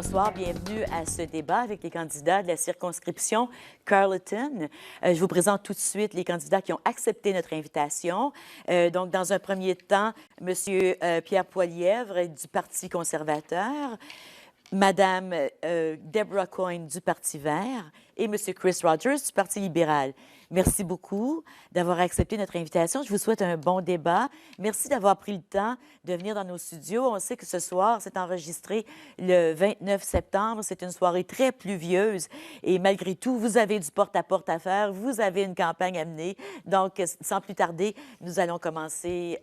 Bonsoir, bienvenue à ce débat avec les candidats de la circonscription Carleton. Je vous présente tout de suite les candidats qui ont accepté notre invitation. Donc, dans un premier temps, M. Pierre Poilievre du Parti conservateur, Mme Deborah Coyne du Parti vert et M. Chris Rogers du Parti libéral. Merci beaucoup d'avoir accepté notre invitation. Je vous souhaite un bon débat. Merci d'avoir pris le temps de venir dans nos studios. On sait que ce soir, c'est enregistré le 29 septembre. C'est une soirée très pluvieuse et malgré tout, vous avez du porte-à-porte à faire. Vous avez une campagne à mener. Donc, sans plus tarder, nous allons commencer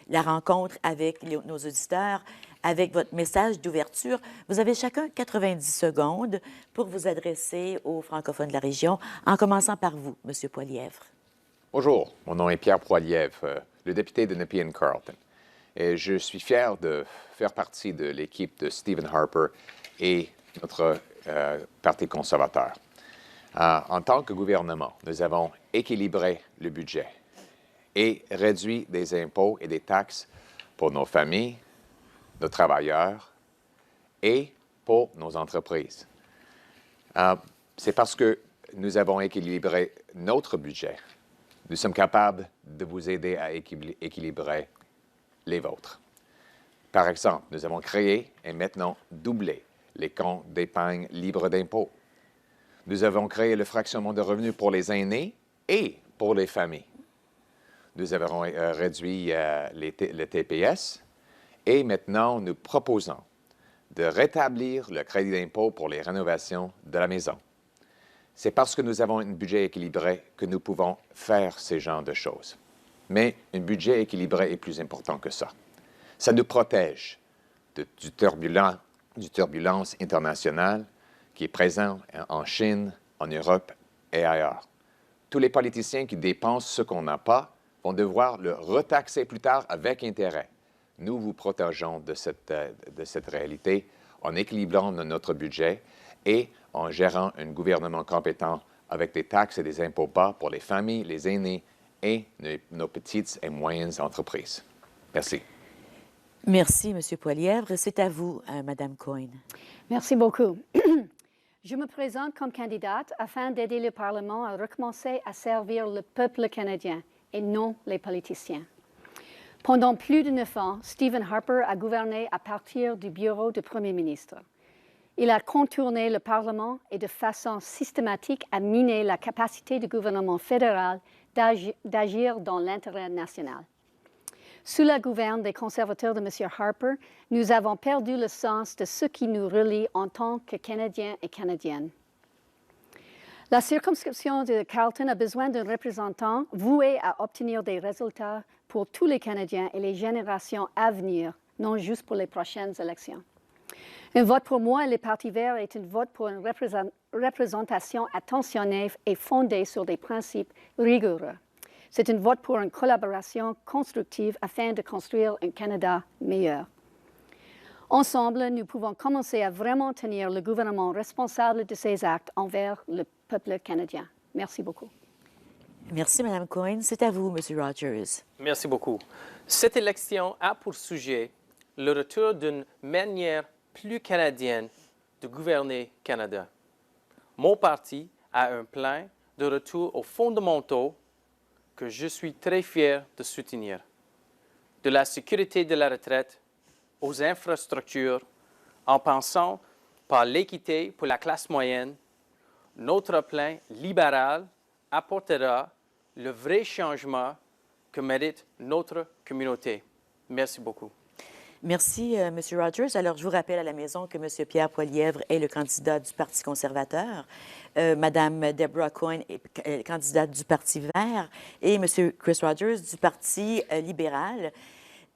la rencontre avec nos auditeurs avec votre message d'ouverture. Vous avez chacun 90 secondes pour vous adresser aux francophones de la région, en commençant par vous, M. Poilievre. Bonjour, mon nom est Pierre Poilievre, le député de Nepean Carleton. Et je suis fier de faire partie de l'équipe de Stephen Harper et notre Parti conservateur. En tant que gouvernement, nous avons équilibré le budget et réduit des impôts et des taxes pour nos familles, nos travailleurs et pour nos entreprises. C'est parce que nous avons équilibré notre budget. Nous sommes capables de vous aider à équilibrer les vôtres. Par exemple, nous avons créé et maintenant doublé les comptes d'épargne libres d'impôts. Nous avons créé le fractionnement de revenus pour les aînés et pour les familles. Nous avons réduit le TPS. Et maintenant, nous proposons de rétablir le crédit d'impôt pour les rénovations de la maison. C'est parce que nous avons un budget équilibré que nous pouvons faire ces genres de choses. Mais un budget équilibré est plus important que ça. Ça nous protège du turbulence internationale qui est présent en Chine, en Europe et ailleurs. Tous les politiciens qui dépensent ce qu'on n'a pas vont devoir le retaxer plus tard avec intérêt. Nous vous protégeons de cette réalité en équilibrant notre budget et en gérant un gouvernement compétent avec des taxes et des impôts bas pour les familles, les aînés et nos petites et moyennes entreprises. Merci. Merci, M. Poilievre. C'est à vous, Mme Coyne. Merci beaucoup. Je me présente comme candidate afin d'aider le Parlement à recommencer à servir le peuple canadien et non les politiciens. Pendant plus de 9 ans, Stephen Harper a gouverné à partir du bureau du Premier ministre. Il a contourné le Parlement et de façon systématique a miné la capacité du gouvernement fédéral d'agir dans l'intérêt national. Sous la gouverne des conservateurs de M. Harper, nous avons perdu le sens de ce qui nous relie en tant que Canadiens et Canadiennes. La circonscription de Carleton a besoin d'un représentant voué à obtenir des résultats pour tous les Canadiens et les générations à venir, non juste pour les prochaines élections. Un vote pour moi et les Partis verts est un vote pour une représentation attentionnée et fondée sur des principes rigoureux. C'est un vote pour une collaboration constructive afin de construire un Canada meilleur. Ensemble, nous pouvons commencer à vraiment tenir le gouvernement responsable de ses actes envers le peuple canadien. Merci beaucoup. Merci, Mme Coyne. C'est à vous, M. Rogers. Merci beaucoup. Cette élection a pour sujet le retour d'une manière plus canadienne de gouverner Canada. Mon parti a un plan de retour aux fondamentaux que je suis très fier de soutenir. De la sécurité de la retraite aux infrastructures, en passant par l'équité pour la classe moyenne, notre plan libéral apportera le vrai changement que mérite notre communauté. Merci beaucoup. Merci, M. Rogers. Alors, je vous rappelle à la maison que M. Pierre Poilievre est le candidat du Parti conservateur, Mme Deborah Coyne est candidate du Parti vert et M. Chris Rogers du Parti libéral.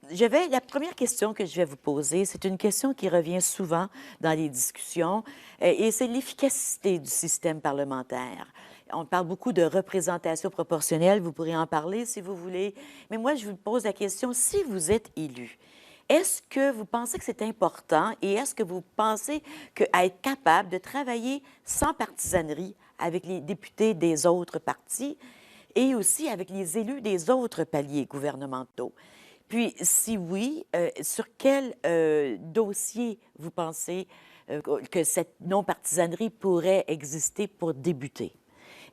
La première question que je vais vous poser, c'est une question qui revient souvent dans les discussions et c'est l'efficacité du système parlementaire. On parle beaucoup de représentation proportionnelle, vous pourrez en parler si vous voulez, mais moi, je vous pose la question, si vous êtes élu, est-ce que vous pensez que c'est important et est-ce que vous pensez qu'à être capable de travailler sans partisanerie avec les députés des autres partis et aussi avec les élus des autres paliers gouvernementaux? Puis, si oui, sur quel dossier vous pensez que cette non-partisanerie pourrait exister pour débuter?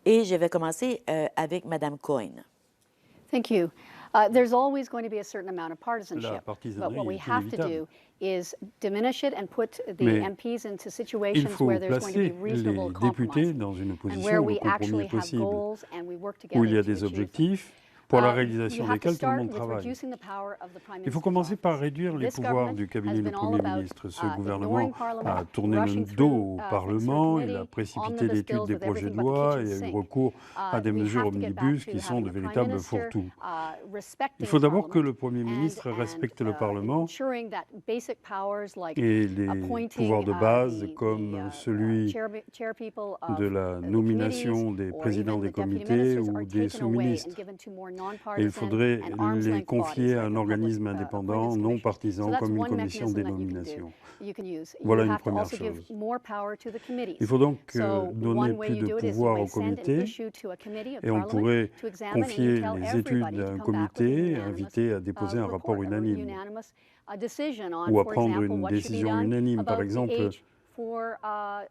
Et je vais commencer avec Mme Coyne. Thank you. There's always going to be a certain amount of partisanship. But what partisanerie we est have to do inévitable. is diminish it and put the Mais MPs into il situations faut where there's going to be placer reasonable les députés compromise dans une and where position we de compromis actually have possible, goals and we work où together il y a to des achieve them. objectifs pour la You réalisation have to desquels tout le start monde with travaille. reducing the power of the Prime Il faut Minister's commencer par office. réduire les This pouvoirs government du has cabinet du been all Premier about ministre. Ce ignoring gouvernement Parliament, a tourné rushing le dos through au things Parlement, through il a committee, précipité omnibus l'étude bills des with projets everything de but the loi kitchen et a eu sink. recours à des We mesures have to get back omnibus to qui sont having de a Prime véritables Minister, fourre-tout. respecting Il faut d'abord que Parliament le Premier ministre respecte le Parlement ensuring that basic powers like et les appointing pouvoirs de base the comme celui chairpeople of de la the nomination committees des or présidents even des the deputy comités ministers ou are des taken away and sous-ministres. given to more Et il non-partisan faudrait and arm's les length confier bodies à like un a organisme public indépendant, appointments non commission. So partisan, that's comme une one commission mechanism des that nominations. you can use. Voilà You une have to première also give chose. more power to the committees. Il faut donc So donner one way plus you de do it is you pouvoir may aux send an comités issue to a committee of et on Parliament pourrait to examine and you confier tell les études everybody à to un come back with a comité unanimous invité à déposer un rapport unanime decision on, ou à for prendre example, une what should be décision done unanime. Par about the exemple, age for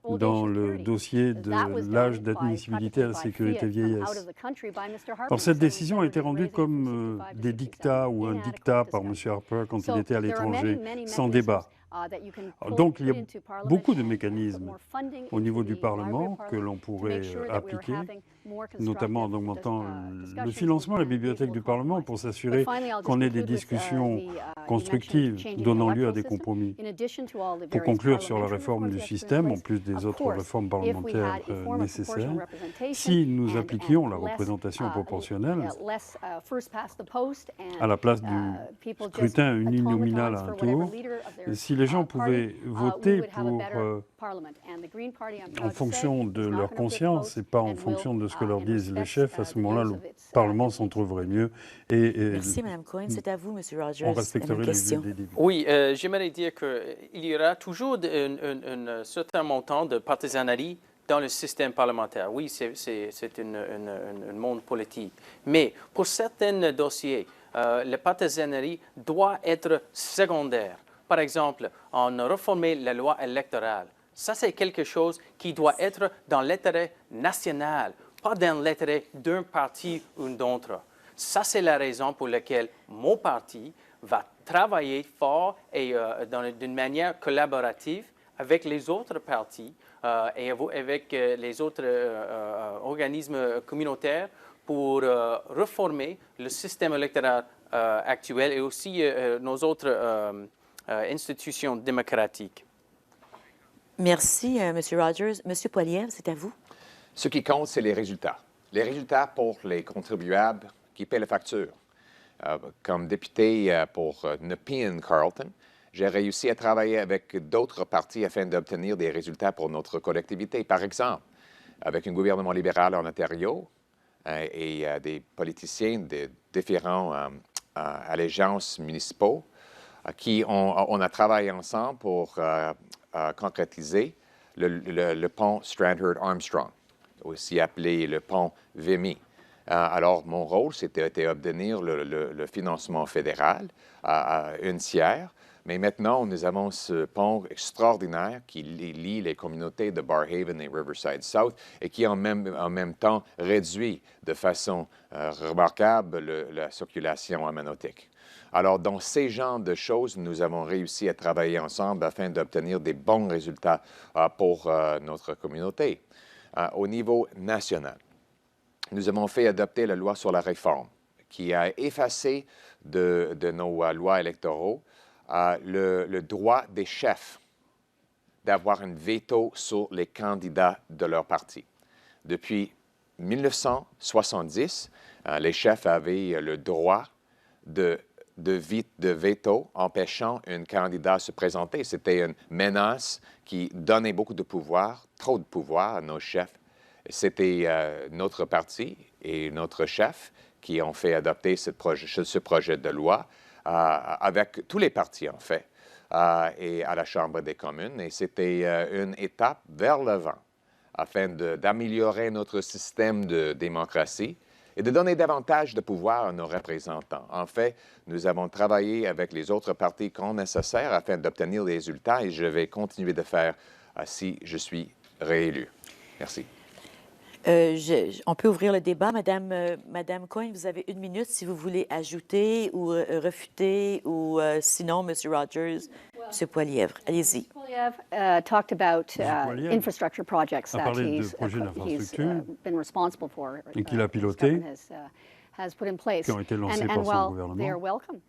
old dans age le security. dossier de That was l'âge done d'admissibilité à la practically by sécurité fiat from out vieillesse. of the country by Mr. Harper Alors cette instead décision a été of rendue raising it from comme 65 to des 67. dictats ou un Inadequate dictat par M. discussion. Harper quand il So était à there are many, l'étranger, many sans mechanisms, débat. that you can Donc il y put a into Parliament beaucoup de and put mécanismes more funding au into niveau the du Library of Parlement que Parliament l'on to pourrait make sure that we are appliquer, having more notamment en constructive augmentant le discussions financement de la and bibliothèque du reasonable Parlement compromise. pour But s'assurer finally, I'll just qu'on ait des conclude with, discussions you mentioned constructives changing the donnant lieu à electoral des system. compromis. In addition to all the Pour various conclure sur la parliamentary réforme reforms du we have to put in système, en place, plus des of autres course, réformes if we parlementaires had a form of nécessaires, proportional representation si nous and appliquions la less, représentation proportionnelle less first past the post and, à la place du people just scrutin uninominal à automatons un for whatever tour, leader of their, si les gens party, pouvaient we voter would have a pour, better parliament. And the Green Party, I'm proud en to say, fonction de is not leur gonna flip conscience votes et pas en and fonction will, de ce que leur and disent les respects, chefs, à the ce moment-là, views le of its Parlement s'en MPs. trouverait mieux et Merci, Mme Coyne. C'est à vous, M. Rogers. on La respecterait même les question. vues des députés. Oui, j'aimerais dire qu'il y aura toujours un certain montant de partisanerie dans le système parlementaire. Oui, c'est un monde politique. Mais pour certains dossiers, la partisanerie doit être secondaire. Par exemple, on a réformé la loi électorale. Ça, c'est quelque chose qui doit être dans l'intérêt national, pas dans l'intérêt d'un parti ou d'autre. Ça, c'est la raison pour laquelle mon parti va travailler fort et d'une manière collaborative avec les autres partis et avec les autres organismes communautaires pour reformer le système électoral actuel et aussi nos autres institutions démocratiques. Merci, M. Rogers. M. Poilievre, c'est à vous. Ce qui compte, c'est les résultats. Les résultats pour les contribuables qui paient la facture. Comme député pour Nepean Carleton, j'ai réussi à travailler avec d'autres partis afin d'obtenir des résultats pour notre collectivité. Par exemple, avec un gouvernement libéral en Ontario et des politiciens de différentes allégeances municipaux qui on a travaillé ensemble pour concrétiser le pont Strandherd-Armstrong, aussi appelé le pont Vimy. Alors, mon rôle, c'était d'obtenir le financement fédéral à un tiers. Mais maintenant, nous avons ce pont extraordinaire qui lie les communautés de Barrhaven et Riverside South et qui en même temps réduit de façon remarquable la circulation amanotique. Alors, dans ces genres de choses, nous avons réussi à travailler ensemble afin d'obtenir des bons résultats pour notre communauté. Au niveau national, nous avons fait adopter la loi sur la réforme qui a effacé de nos lois électoraux le droit des chefs d'avoir un veto sur les candidats de leur parti. Depuis 1970, les chefs avaient le droit de veto empêchant un candidat de se présenter. C'était une menace qui donnait beaucoup de pouvoir, trop de pouvoir à nos chefs. C'était notre parti et notre chef qui ont fait adopter ce projet de loi avec tous les partis, en fait, et à la Chambre des communes. Et c'était une étape vers l'avant afin d'améliorer notre système de démocratie et de donner davantage de pouvoir à nos représentants. En fait, nous avons travaillé avec les autres partis quand nécessaire afin d'obtenir des résultats et je vais continuer de faire si je suis réélu. Merci. On peut ouvrir le débat. Madame Coyne, vous avez 1 minute si vous voulez ajouter ou refuter, ou sinon, M. Rogers, M. Poilievre. Allez-y. Poilievre talked about Poilievre infrastructure projects a that parlé de he's projets d'infrastructure been responsible for, et qu'il a this piloté, government has put in place. qui ont été lancés par son well, gouvernement. they are welcome.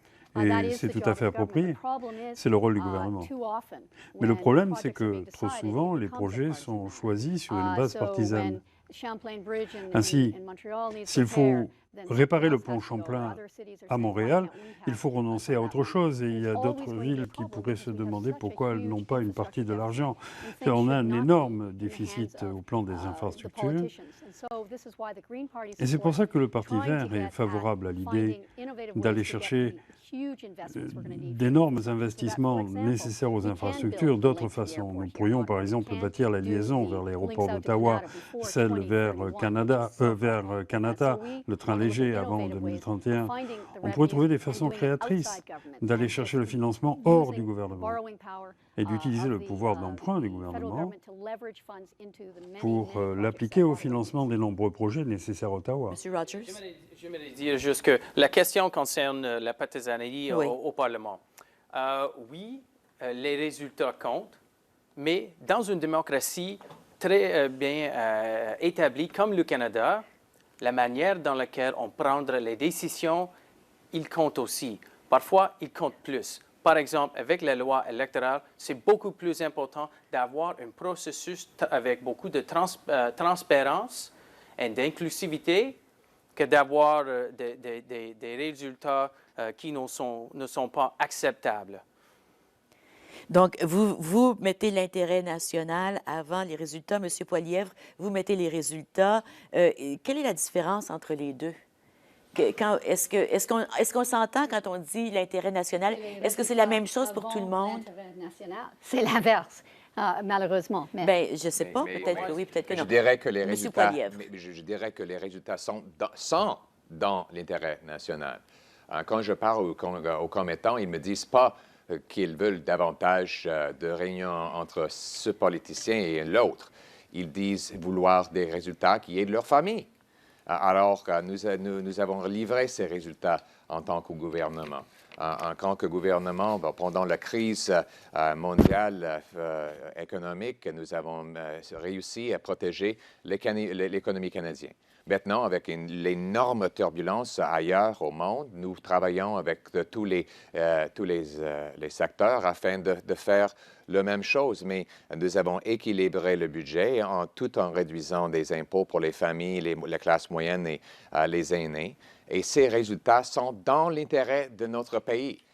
Et That is c'est the tout job à of fait the government. approprié. The problem is, C'est le rôle du gouvernement. too often, Mais le when problème, c'est projects are que being trop decided, souvent, it les becomes projets partisan. sont choisis sur une base So partisane. when Champlain Bridge Ainsi, in Montreal needs s'il repair, faut then réparer le something pont else has to go. Champlain Other cities are à saying, why Montréal, can't we have il faut it? renoncer à autre chose. Et il y a It's d'autres always going to be a villes qui problem pourraient se because we have demander such a pourquoi elles huge n'ont pas une partie de infrastructure l'argent. deficit. Et on a And un things should not énorme be in the déficit hands of, au plan des the infrastructures. politicians. And so this is why the Green Party Et c'est pour ça que le Parti trying to vert get est at favorable à l'idée finding innovative ways d'aller to get chercher the huge investments we're going to need. d'énormes So that, investissements for example, nécessaires aux we can infrastructures build the d'autres link to the façons. airport Nous here in pourrions, par Ottawa. exemple, We can bâtir la do liaison the vers links l'aéroport out to d'Ottawa, Canada before celle vers 2031, Canada, which is so vers far. Canada, So we le train want to look at léger avant innovative ways of 2031. finding the On pourrait trouver des revenues and façons doing it créatrices outside government d'aller and chercher le just financement hors using du the gouvernement borrowing power et d'utiliser of le the, pouvoir d'emprunt du federal gouvernement government to leverage funds into the many, pour many projects l'appliquer that au Ottawa financement des nombreux projets nécessaires à Ottawa. M. Rogers. J'aimerais dire juste que la question concerne la partisanerie Oui. au Parlement. Oui, les résultats comptent, mais dans une démocratie très bien établie comme le Canada, la manière dans laquelle on prend les décisions, il compte aussi. Parfois, il compte plus. Par exemple, avec la loi électorale, c'est beaucoup plus important d'avoir un processus avec beaucoup de transparence et d'inclusivité que d'avoir des résultats qui ne sont pas acceptables. Donc, vous mettez l'intérêt national avant les résultats. M. Poilievre, vous mettez les résultats. Quelle est la différence entre les deux? Est-ce qu'on s'entend quand on dit l'intérêt national? Est-ce que c'est la même chose pour tout le monde? C'est l'inverse, malheureusement. Mais Bien, je ne sais pas. Peut-être que oui, peut-être que non. Je dirais que les Monsieur résultats, Poilievre. je dirais que les résultats sont dans l'intérêt national. Quand je parle aux commettants, ils ne me disent pas qu'ils veulent davantage de réunions entre ce politicien et l'autre. Ils disent vouloir des résultats qui aident leur famille. Alors, nous avons livré ces résultats en tant que gouvernement. En tant que gouvernement, pendant la crise mondiale économique, nous avons réussi à protéger l'économie canadienne. Maintenant, avec l'énorme turbulence ailleurs au monde, nous travaillons avec tous les secteurs afin de faire la même chose. Mais nous avons équilibré le budget tout en réduisant des impôts pour les familles, les classes moyennes et les aînés. Et ces résultats sont dans l'intérêt de notre pays.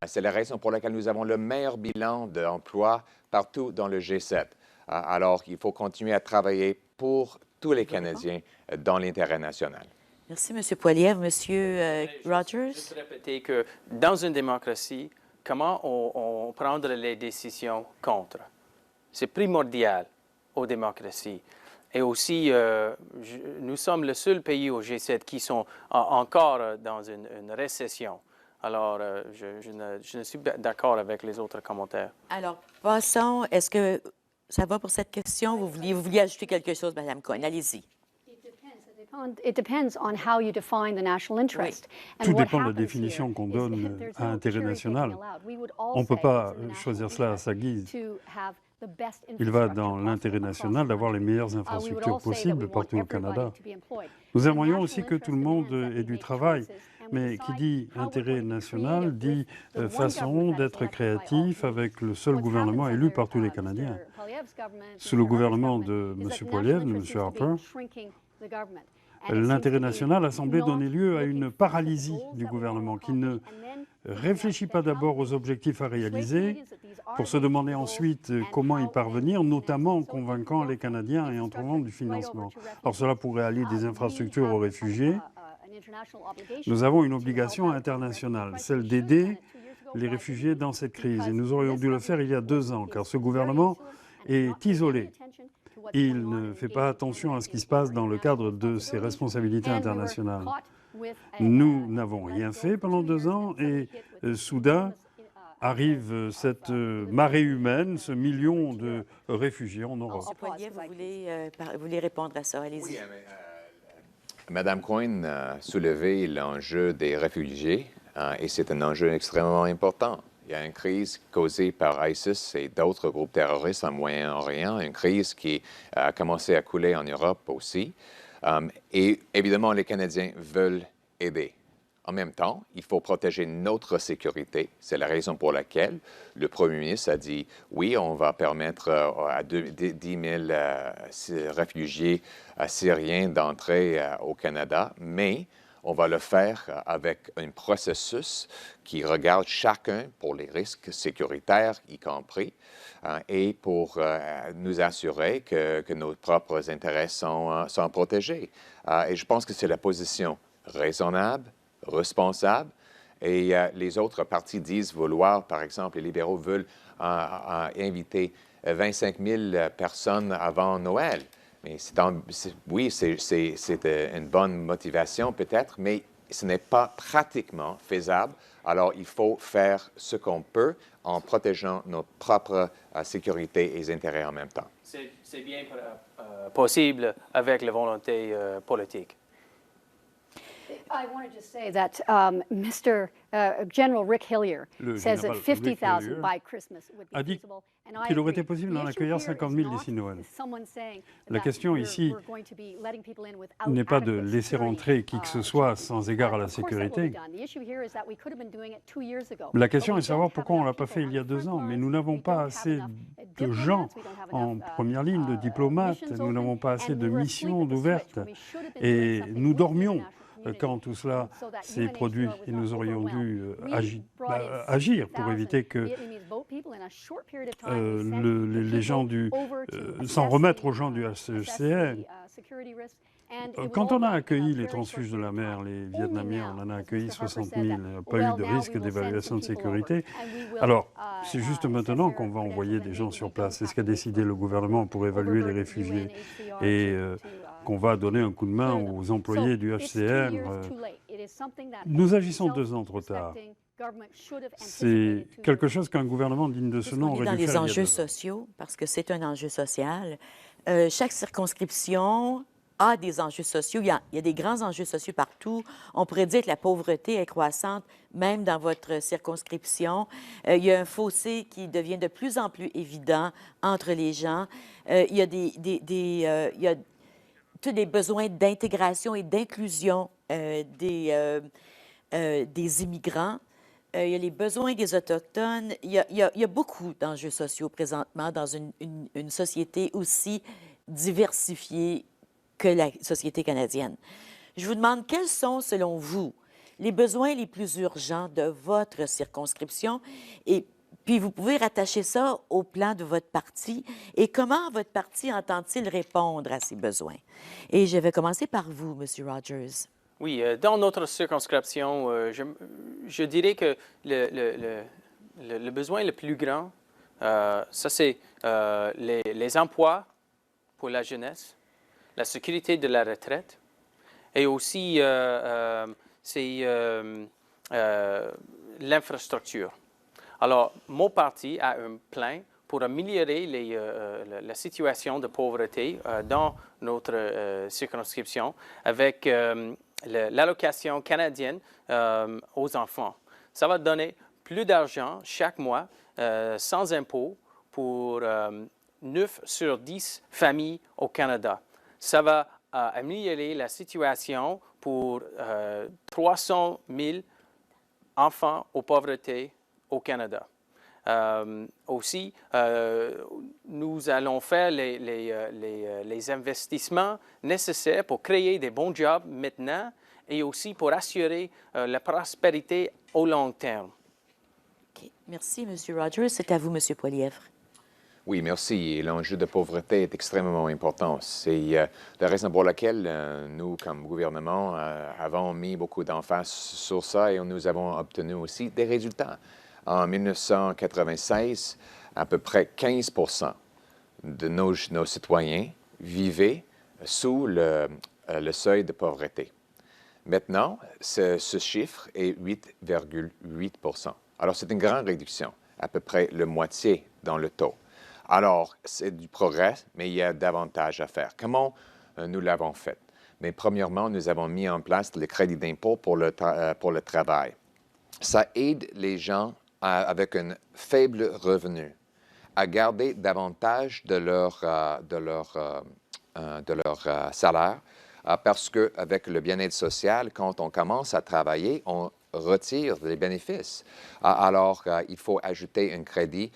C'est la raison pour laquelle nous avons le meilleur bilan d'emploi partout dans le G7. Alors, il faut continuer à travailler pour tous les Canadiens dans l'intérêt national. Merci, M. Poilievre. M. Rogers? Juste répéter que dans une démocratie, comment on prend les décisions contre? C'est primordial aux démocraties. Et aussi, nous sommes le seul pays au G7 qui sont encore dans une récession. Alors, je ne suis pas d'accord avec les autres commentaires. Alors, passons. Est-ce que ça va pour cette question? Vous vouliez ajouter quelque chose, Mme Coyne? Allez-y. It depends on how you define the national interest. Tout dépend de la définition qu'on donne à intérêt national. On ne peut pas choisir cela à sa guise. Il va dans l'intérêt national d'avoir les meilleures infrastructures possibles partout au Canada. Nous aimerions aussi que tout le monde ait du travail, mais qui dit intérêt national dit façon d'être créatif avec le seul gouvernement élu par tous les Canadiens. Sous le gouvernement de M. Poilievre, de M. Harper, l'intérêt national a semblé donner lieu à une paralysie du gouvernement qui ne réfléchit pas d'abord aux objectifs à réaliser pour se demander ensuite comment y parvenir, notamment en convainquant les Canadiens et en trouvant du financement. Or, cela pourrait allier des infrastructures aux réfugiés. Nous avons une obligation internationale, celle d'aider les réfugiés dans cette crise. Et nous aurions dû le faire il y a 2 ans, car ce gouvernement est isolé. il ne fait pas attention à ce qui se passe dans le cadre de ses responsabilités internationales. Nous n'avons rien fait pendant 2 ans et soudain arrive cette marée humaine, ce million de réfugiés en Europe. M. Poilievre, vous voulez répondre à ça? Allez-y. Oui, Mme Coyne a soulevé l'enjeu des réfugiés et c'est un enjeu extrêmement important. Il y a une crise causée par ISIS et d'autres groupes terroristes en Moyen-Orient, une crise qui a commencé à couler en Europe aussi. Et évidemment, les Canadiens veulent aider. En même temps, il faut protéger notre sécurité. C'est la raison pour laquelle le Premier ministre a dit oui, on va permettre à 10 000 réfugiés syriens d'entrer au Canada, mais on va le faire avec un processus qui regarde chacun pour les risques sécuritaires, y compris, et pour nous assurer que nos propres intérêts sont protégés. Et je pense que c'est la position raisonnable, responsable. Et les autres partis disent vouloir, par exemple, les libéraux veulent inviter 25 000 personnes avant Noël. Mais oui, c'est une bonne motivation peut-être, mais ce n'est pas pratiquement faisable. Alors, il faut faire ce qu'on peut en protégeant notre propre sécurité et intérêts en même temps. C'est bien possible avec la volonté politique. I wanted to say that Mr. General Rick Hillier says that 50,000 by Christmas would be feasible. Qu'il aurait été possible d'en accueillir 50 000 d'ici Noël. La question ici n'est pas de laisser rentrer qui que ce soit sans égard à la sécurité. La question est de savoir pourquoi on ne l'a pas fait il y a 2 ans. Mais nous n'avons pas assez de gens en première ligne, de diplomates, nous n'avons pas assez de missions ouvertes. Et nous dormions quand tout cela s'est produit et nous aurions dû agir pour éviter que les gens s'en remettre aux gens du HCR. Quand on a accueilli les transfuges de la mer, les Vietnamiens, on en a accueilli 60 000, il n'y a pas eu de risque d'évaluation de sécurité. Alors, c'est juste maintenant qu'on va envoyer des gens sur place. C'est ce qu'a décidé le gouvernement pour évaluer les réfugiés. Et qu'on va donner un coup de main aux employés du HCR. Nous agissons 2 ans trop tard. C'est quelque chose qu'un gouvernement digne de ce nom aurait dû faire. Dans les enjeux sociaux, parce que c'est un enjeu social, chaque circonscription a des enjeux sociaux. Il y a des grands enjeux sociaux partout. On pourrait dire que la pauvreté est croissante, même dans votre circonscription. Il y a un fossé qui devient de plus en plus évident entre les gens. Il y a tous les besoins d'intégration et d'inclusion des immigrants. Il y a les besoins des Autochtones. Il y a beaucoup d'enjeux sociaux présentement dans une société aussi diversifiée que la société canadienne. Je vous demande, quels sont, selon vous, les besoins les plus urgents de votre circonscription? Et puis, vous pouvez rattacher ça au plan de votre parti. Et comment votre parti entend-il répondre à ces besoins? Et je vais commencer par vous, M. Rogers. Oui, dans notre circonscription, je dirais que le besoin le plus grand, ça c'est les emplois pour la jeunesse, la sécurité de la retraite et aussi c'est l'infrastructure. Alors, mon parti a un plan pour améliorer la situation de pauvreté dans notre circonscription avec l'allocation canadienne aux enfants. Ça va donner plus d'argent chaque mois sans impôt pour 9 sur 10 familles au Canada. Ça va améliorer la situation pour 300 000 enfants en pauvreté au Canada. Aussi, nous allons faire les investissements nécessaires pour créer des bons jobs maintenant et aussi pour assurer la prospérité au long terme. Okay. Merci, M. Rogers. C'est à vous, M. Poilievre. Oui, merci. L'enjeu de pauvreté est extrêmement important. C'est la raison pour laquelle nous, comme gouvernement, avons mis beaucoup d'emphase sur ça et nous avons obtenu aussi des résultats. En 1996, à peu près 15 de nos citoyens vivaient sous le seuil de pauvreté. Maintenant, ce chiffre est 8,8 %. Alors, c'est une grande réduction, à peu près la moitié dans le taux. Alors, c'est du progrès, mais il y a davantage à faire. Comment nous l'avons fait? Mais premièrement, nous avons mis en place le crédit d'impôt pour le travail. Ça aide les gens avec un faible revenu à garder davantage de leur salaire parce qu'avec le bien-être social, quand on commence à travailler, on retire les bénéfices. Alors, il faut ajouter un crédit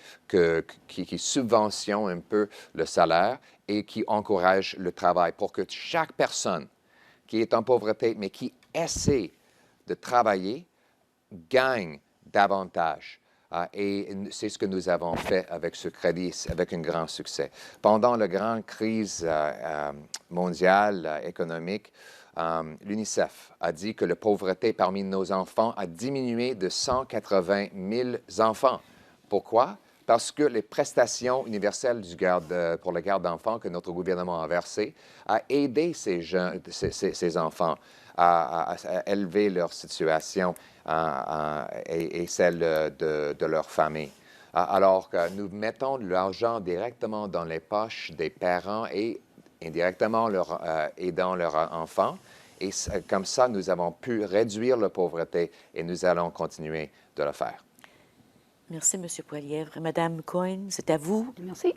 qui subventionne un peu le salaire et qui encourage le travail pour que chaque personne qui est en pauvreté, mais qui essaie de travailler, gagne davantage. Et c'est ce que nous avons fait avec ce crédit, avec un grand succès. Pendant la grande crise mondiale économique, l'UNICEF a dit que la pauvreté parmi nos enfants a diminué de 180 000 enfants. Pourquoi? Parce que les prestations universelles pour la garde d'enfants que notre gouvernement a versées a aidé ces enfants à élever leur situation et celle de leur famille. Alors que nous mettons de l'argent directement dans les poches des parents et indirectement aidant leurs enfants. Et comme ça, nous avons pu réduire la pauvreté et nous allons continuer de le faire. Merci, M. Poilievre. Madame Coyne, c'est à vous. Merci.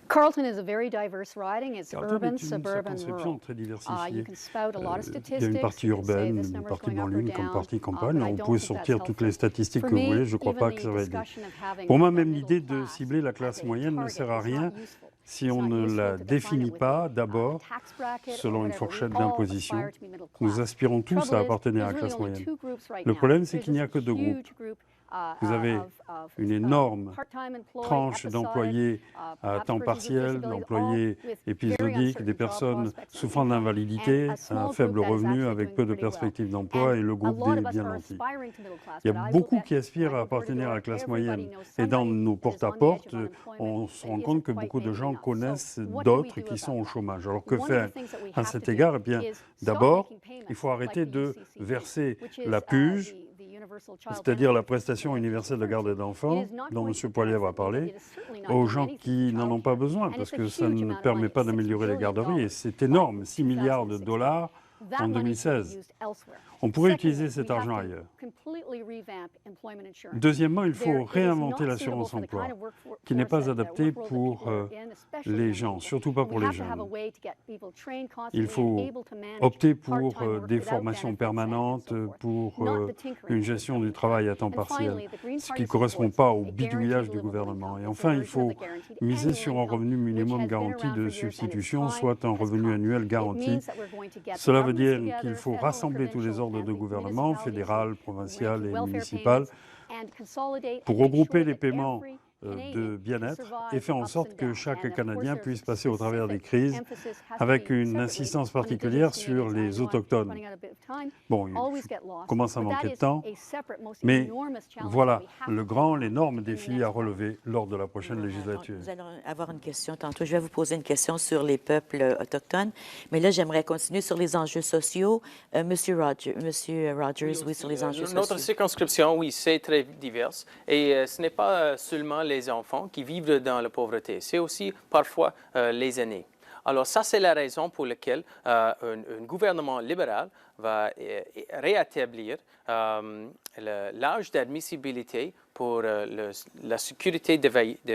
Carleton is a very diverse riding. It's urban, Carleton est une suburban, circonscription rural. très diversifiée. You can spout a lot of Il y a statistics. une partie You can say urbaine, this une number's partie going dans up or l'une comme down, partie campagne. but I On don't peut think that's sortir toutes les helpful. statistiques For que vous me, voulez. Je ne crois even pas the que ça va aider. discussion of having Pour moi, the même middle l'idée de class cibler la as classe a moyenne ne target sert à is rien not useful. si It's on not ne useful la to define définit it with pas a d'abord tax bracket or selon une whatever. fourchette We all d'imposition. aspire to be middle Nous class. aspirons tous Trouble à is, appartenir à la there's really classe only moyenne. two groups right Le now. problème, c'est There's qu'il n'y a this que deux groupes. huge group, Vous avez une énorme tranche d'employés à temps partiel, d'employés épisodiques, des personnes souffrant d'invalidité, un faible revenu avec peu de perspectives d'emploi et le groupe des bien nantis. Il y a beaucoup qui aspirent à appartenir à la classe moyenne. Et dans nos porte-à-porte, on se rend compte que beaucoup de gens connaissent d'autres qui sont au chômage. Alors que faire à cet égard? Eh bien, d'abord, il faut arrêter de verser la PUJ, c'est-à-dire la prestation universelle de garde d'enfants, dont M. Poilievre a parlé, aux gens qui n'en ont pas besoin, parce que ça ne permet pas d'améliorer les garderies. Et c'est énorme, 6 milliards de dollars en 2016. On pourrait utiliser cet argent ailleurs. Deuxièmement, il faut réinventer l'assurance emploi, qui n'est pas adaptée pour les gens, surtout pas pour les jeunes. Il faut opter pour des formations permanentes, pour une gestion du travail à temps partiel, ce qui ne correspond pas au bidouillage du gouvernement. Et enfin, il faut miser sur un revenu minimum garanti de substitution, soit un revenu annuel garanti. Cela veut dire qu'il faut rassembler tous les ordres de gouvernement, fédéral, provincial et municipal, pour regrouper les paiements de bien-être et faire en sorte que chaque Canadien puisse passer au travers des crises avec une insistance particulière sur les Autochtones. Bon, il commence à manquer de temps, mais voilà l'énorme défi à relever lors de la prochaine législature. Nous allons avoir une question tantôt. Je vais vous poser une question sur les peuples autochtones, mais là, j'aimerais continuer sur les enjeux sociaux. Monsieur Rogers, oui, sur les enjeux sociaux. Notre circonscription, oui, c'est très diverse et ce n'est pas seulement les enfants qui vivent dans la pauvreté, c'est aussi parfois les aînés. Alors ça, c'est la raison pour laquelle un gouvernement libéral va rétablir l'âge d'admissibilité pour la sécurité de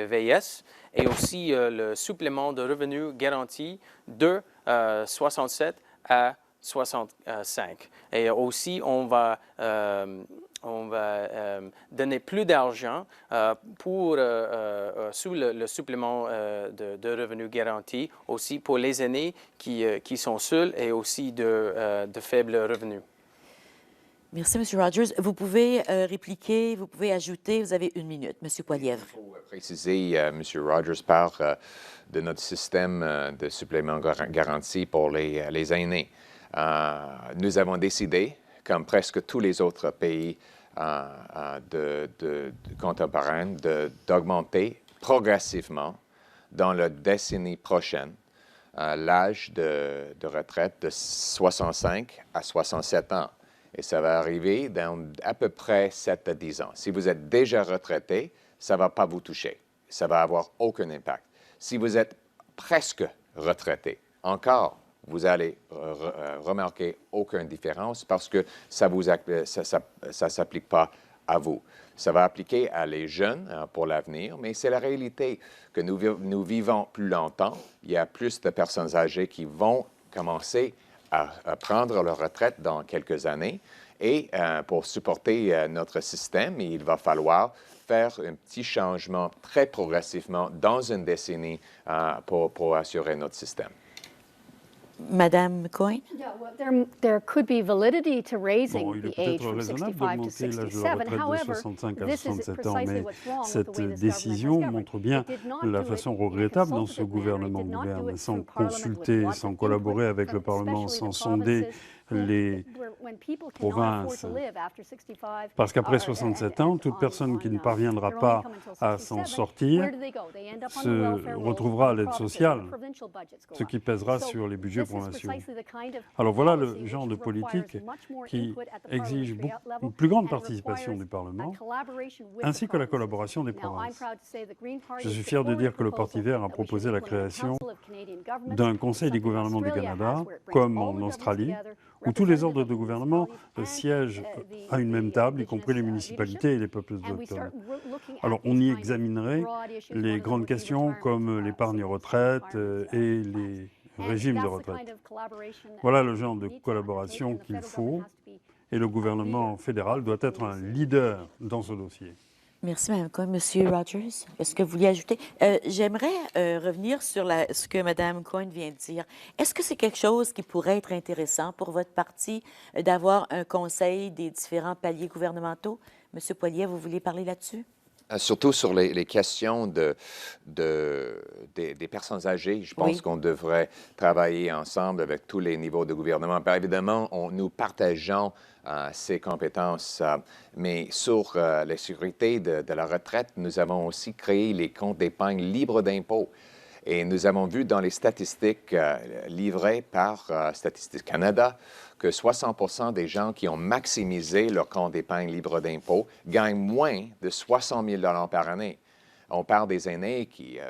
vieillesse et aussi le supplément de revenus garanti de 67 à 65. Et aussi, on va donner plus d'argent sous le supplément de revenus garantis, aussi pour les aînés qui sont seuls et aussi de faibles revenus. Merci, M. Rogers. Vous pouvez répliquer, vous pouvez ajouter. Vous avez 1 minute. M. Poilievre. Il faut préciser, M. Rogers parle de notre système de supplément garanti pour les aînés. Nous avons décidé, comme presque tous les autres pays contemporains, d'augmenter progressivement dans la décennie prochaine l'âge de retraite de 65 à 67 ans. Et ça va arriver dans à peu près 7 à 10 ans. Si vous êtes déjà retraité, ça ne va pas vous toucher. Ça ne va avoir aucun impact. Si vous êtes presque retraité, encore, vous allez remarquer aucune différence parce que ça ne s'applique pas à vous. Ça va appliquer à les jeunes pour l'avenir, mais c'est la réalité que nous vivons plus longtemps. Il y a plus de personnes âgées qui vont commencer à prendre leur retraite dans quelques années. Et pour supporter notre système, il va falloir faire un petit changement très progressivement dans une décennie pour assurer notre système. Madame Coyne? There could be validity to raising Bon, il est the age peut-être from raisonnable 65 to d'augmenter l'âge de la 67. retraite de However, 65 à this is 67 ans, precisely mais what's wrong with cette the way this décision government has montre bien governed. It did not la do it façon in a regrettable dont ce consultative manner. It gouvernement did not do gouverne, it sans through Parliament with consulter, lots sans of collaborer input avec le from Parlement, especially sans the sonder provinces les when people cannot afford provinces. to live after 65, Parce qu'après or- 67 ans, toute personne qui ne parviendra their pas only income until à s'en 67, sortir where do they go? They end up on the se welfare rolls retrouvera à of the l'aide provinces, sociale, and the provincial budgets go ce up. qui pèsera So sur les budgets this is provinciaux. precisely the kind of Alors voilà policy le genre which de politique requires much more qui input at the exige parliamentary level une plus grande and participation requires du Parlement, a collaboration with ainsi the que la provinces. collaboration des Now, I'm provinces. proud to say the Green Party Je suis has fier de supported dire que le the Parti proposal vert a that we should proposé la implement a création Council of Canadian Governments, d'un Conseil des something gouvernements du Australia Canada, has, where it brings comme all en the governments Australie, together, où tous les ordres representatives de of gouvernement municipalities siègent and à une même table, y compris les indigenous municipalités et les peuples leadership. And we autochtones. start looking at Alors on these y kind of examinerait broad issues. One les of them grandes would be questions retirement, comme l'épargne savings and retraite retirement, et plans. les And régimes de that's the retraite. kind of collaboration, Voilà le genre we de need to collaboration undertake, and the qu'il federal faut, government has to be et le gouvernement fédéral doit être un leader dans ce dossier. Merci, Mme Coyne. Monsieur Rogers, est-ce que vous vouliez ajouter? J'aimerais revenir sur ce que Mme Coyne vient de dire. Est-ce que c'est quelque chose qui pourrait être intéressant pour votre parti d'avoir un conseil des différents paliers gouvernementaux? Monsieur Poilievre, vous vouliez parler là-dessus? Surtout sur les questions des personnes âgées, je pense Oui. qu'on devrait travailler ensemble avec tous les niveaux de gouvernement. Bien évidemment, nous partageons ces compétences, mais sur la sécurité de la retraite, nous avons aussi créé les comptes d'épargne libres d'impôts. Et nous avons vu dans les statistiques livrées par Statistique Canada que 60% des gens qui ont maximisé leur compte d'épargne libre d'impôts gagnent moins de 60 000 par année. On parle des aînés qui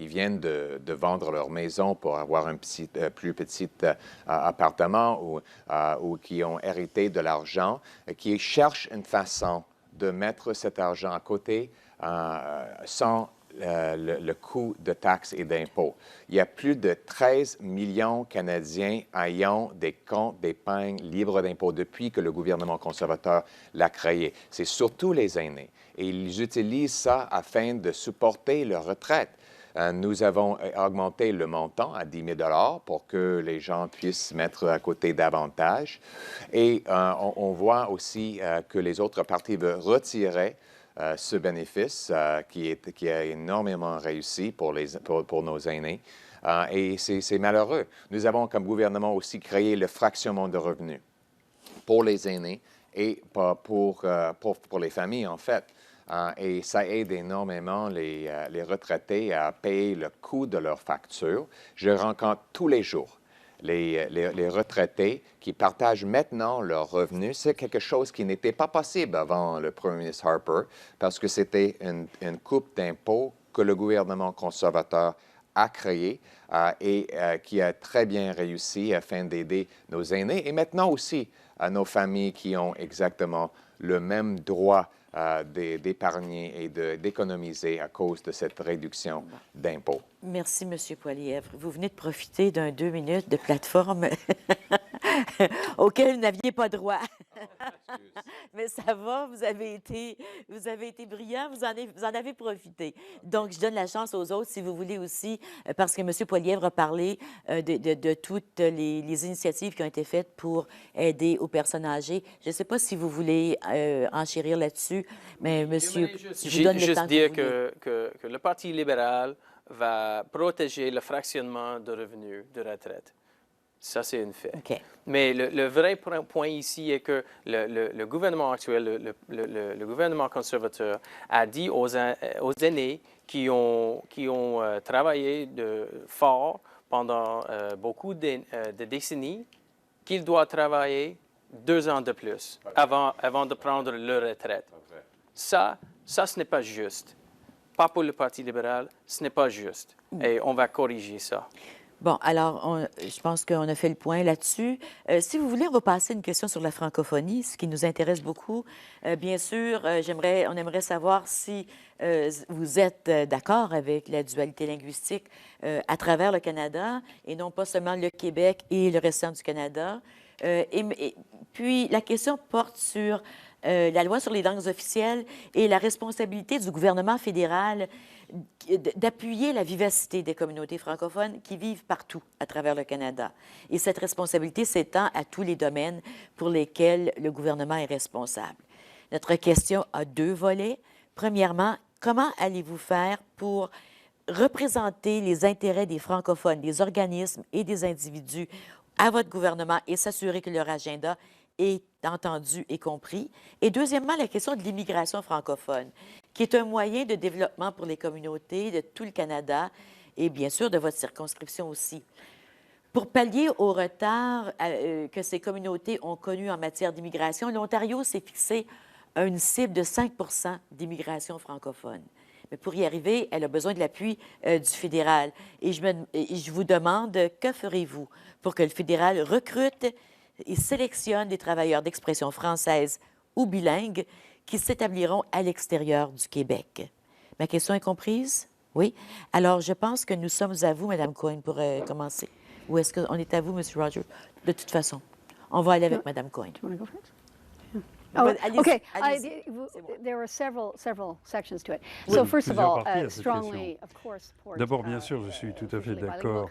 viennent de vendre leur maison pour avoir un plus petit appartement ou qui ont hérité de l'argent, qui cherchent une façon de mettre cet argent à côté sans le coût de taxes et d'impôts. Il y a plus de 13 millions Canadiens ayant des comptes d'épargne libres d'impôts depuis que le gouvernement conservateur l'a créé. C'est surtout les aînés. Et ils utilisent ça afin de supporter leur retraite. Nous avons augmenté le montant à 10 000 pour que les gens puissent mettre à côté davantage. Et on voit aussi que les autres partis veulent retirer ce bénéfice qui a énormément réussi pour nos aînés. Et c'est malheureux. Nous avons comme gouvernement aussi créé le fractionnement de revenus pour les aînés et pour les familles, en fait. Et ça aide énormément les retraités à payer le coût de leurs factures. Je rencontre tous les jours les retraités qui partagent maintenant leurs revenus. C'est quelque chose qui n'était pas possible avant le premier ministre Harper parce que c'était une coupe d'impôts que le gouvernement conservateur a créée et qui a très bien réussi afin d'aider nos aînés et maintenant aussi à nos familles qui ont exactement le même droit d'épargner et d'économiser à cause de cette réduction d'impôts. Merci, M. Poilievre. Vous venez de profiter d'un 2 minutes de plateforme auquel vous n'aviez pas droit. Mais ça va, vous avez été brillant, vous en avez profité. Donc, je donne la chance aux autres, si vous voulez aussi, parce que M. Poilievre a parlé de toutes les initiatives qui ont été faites pour aider aux personnes âgées. Je ne sais pas si vous voulez enchérir là-dessus, mais monsieur, je vous donne le temps dire que le Parti libéral va protéger le fractionnement de revenus de retraite. Ça, c'est un fait. Okay. Mais le vrai point ici est que le gouvernement actuel, le gouvernement conservateur, a dit aux aînés qui ont travaillé fort pendant beaucoup de décennies, qu'ils doivent travailler 2 ans de plus avant de prendre leur retraite. Ça, ce n'est pas juste. Pas pour le Parti libéral, ce n'est pas juste. Et on va corriger ça. Bon, alors, je pense qu'on a fait le point là-dessus. Si vous voulez, on va passer à une question sur la francophonie, ce qui nous intéresse beaucoup. Bien sûr, on aimerait savoir si vous êtes d'accord avec la dualité linguistique à travers le Canada et non pas seulement le Québec et le restant du Canada. Puis, la question porte sur la loi sur les langues officielles et la responsabilité du gouvernement fédéral d'appuyer la vivacité des communautés francophones qui vivent partout à travers le Canada. Et cette responsabilité s'étend à tous les domaines pour lesquels le gouvernement est responsable. Notre question a 2 volets. Premièrement, comment allez-vous faire pour représenter les intérêts des francophones, des organismes et des individus à votre gouvernement et s'assurer que leur agenda est entendu et compris? Et deuxièmement, la question de l'immigration francophone, qui est un moyen de développement pour les communautés de tout le Canada et bien sûr de votre circonscription aussi. Pour pallier au retard que ces communautés ont connu en matière d'immigration, l'Ontario s'est fixé une cible de 5 d'immigration francophone. Mais pour y arriver, elle a besoin de l'appui du fédéral. Et je vous demande, que ferez-vous pour que le fédéral recrute et sélectionne des travailleurs d'expression française ou bilingues qui s'établiront à l'extérieur du Québec? Ma question est comprise? Oui? Alors, je pense que nous sommes à vous, Mme Coyne, pour commencer. Ou est-ce qu'on est à vous, M. Rogers? De toute façon, on va aller avec Mme Coyne. Oh, Allez-y, okay. allez-y. There are several sections to it. Oui, So first of plusieurs all, parties à cette strongly, of course, support, D'abord, bien sûr, je suis tout à fait d'accord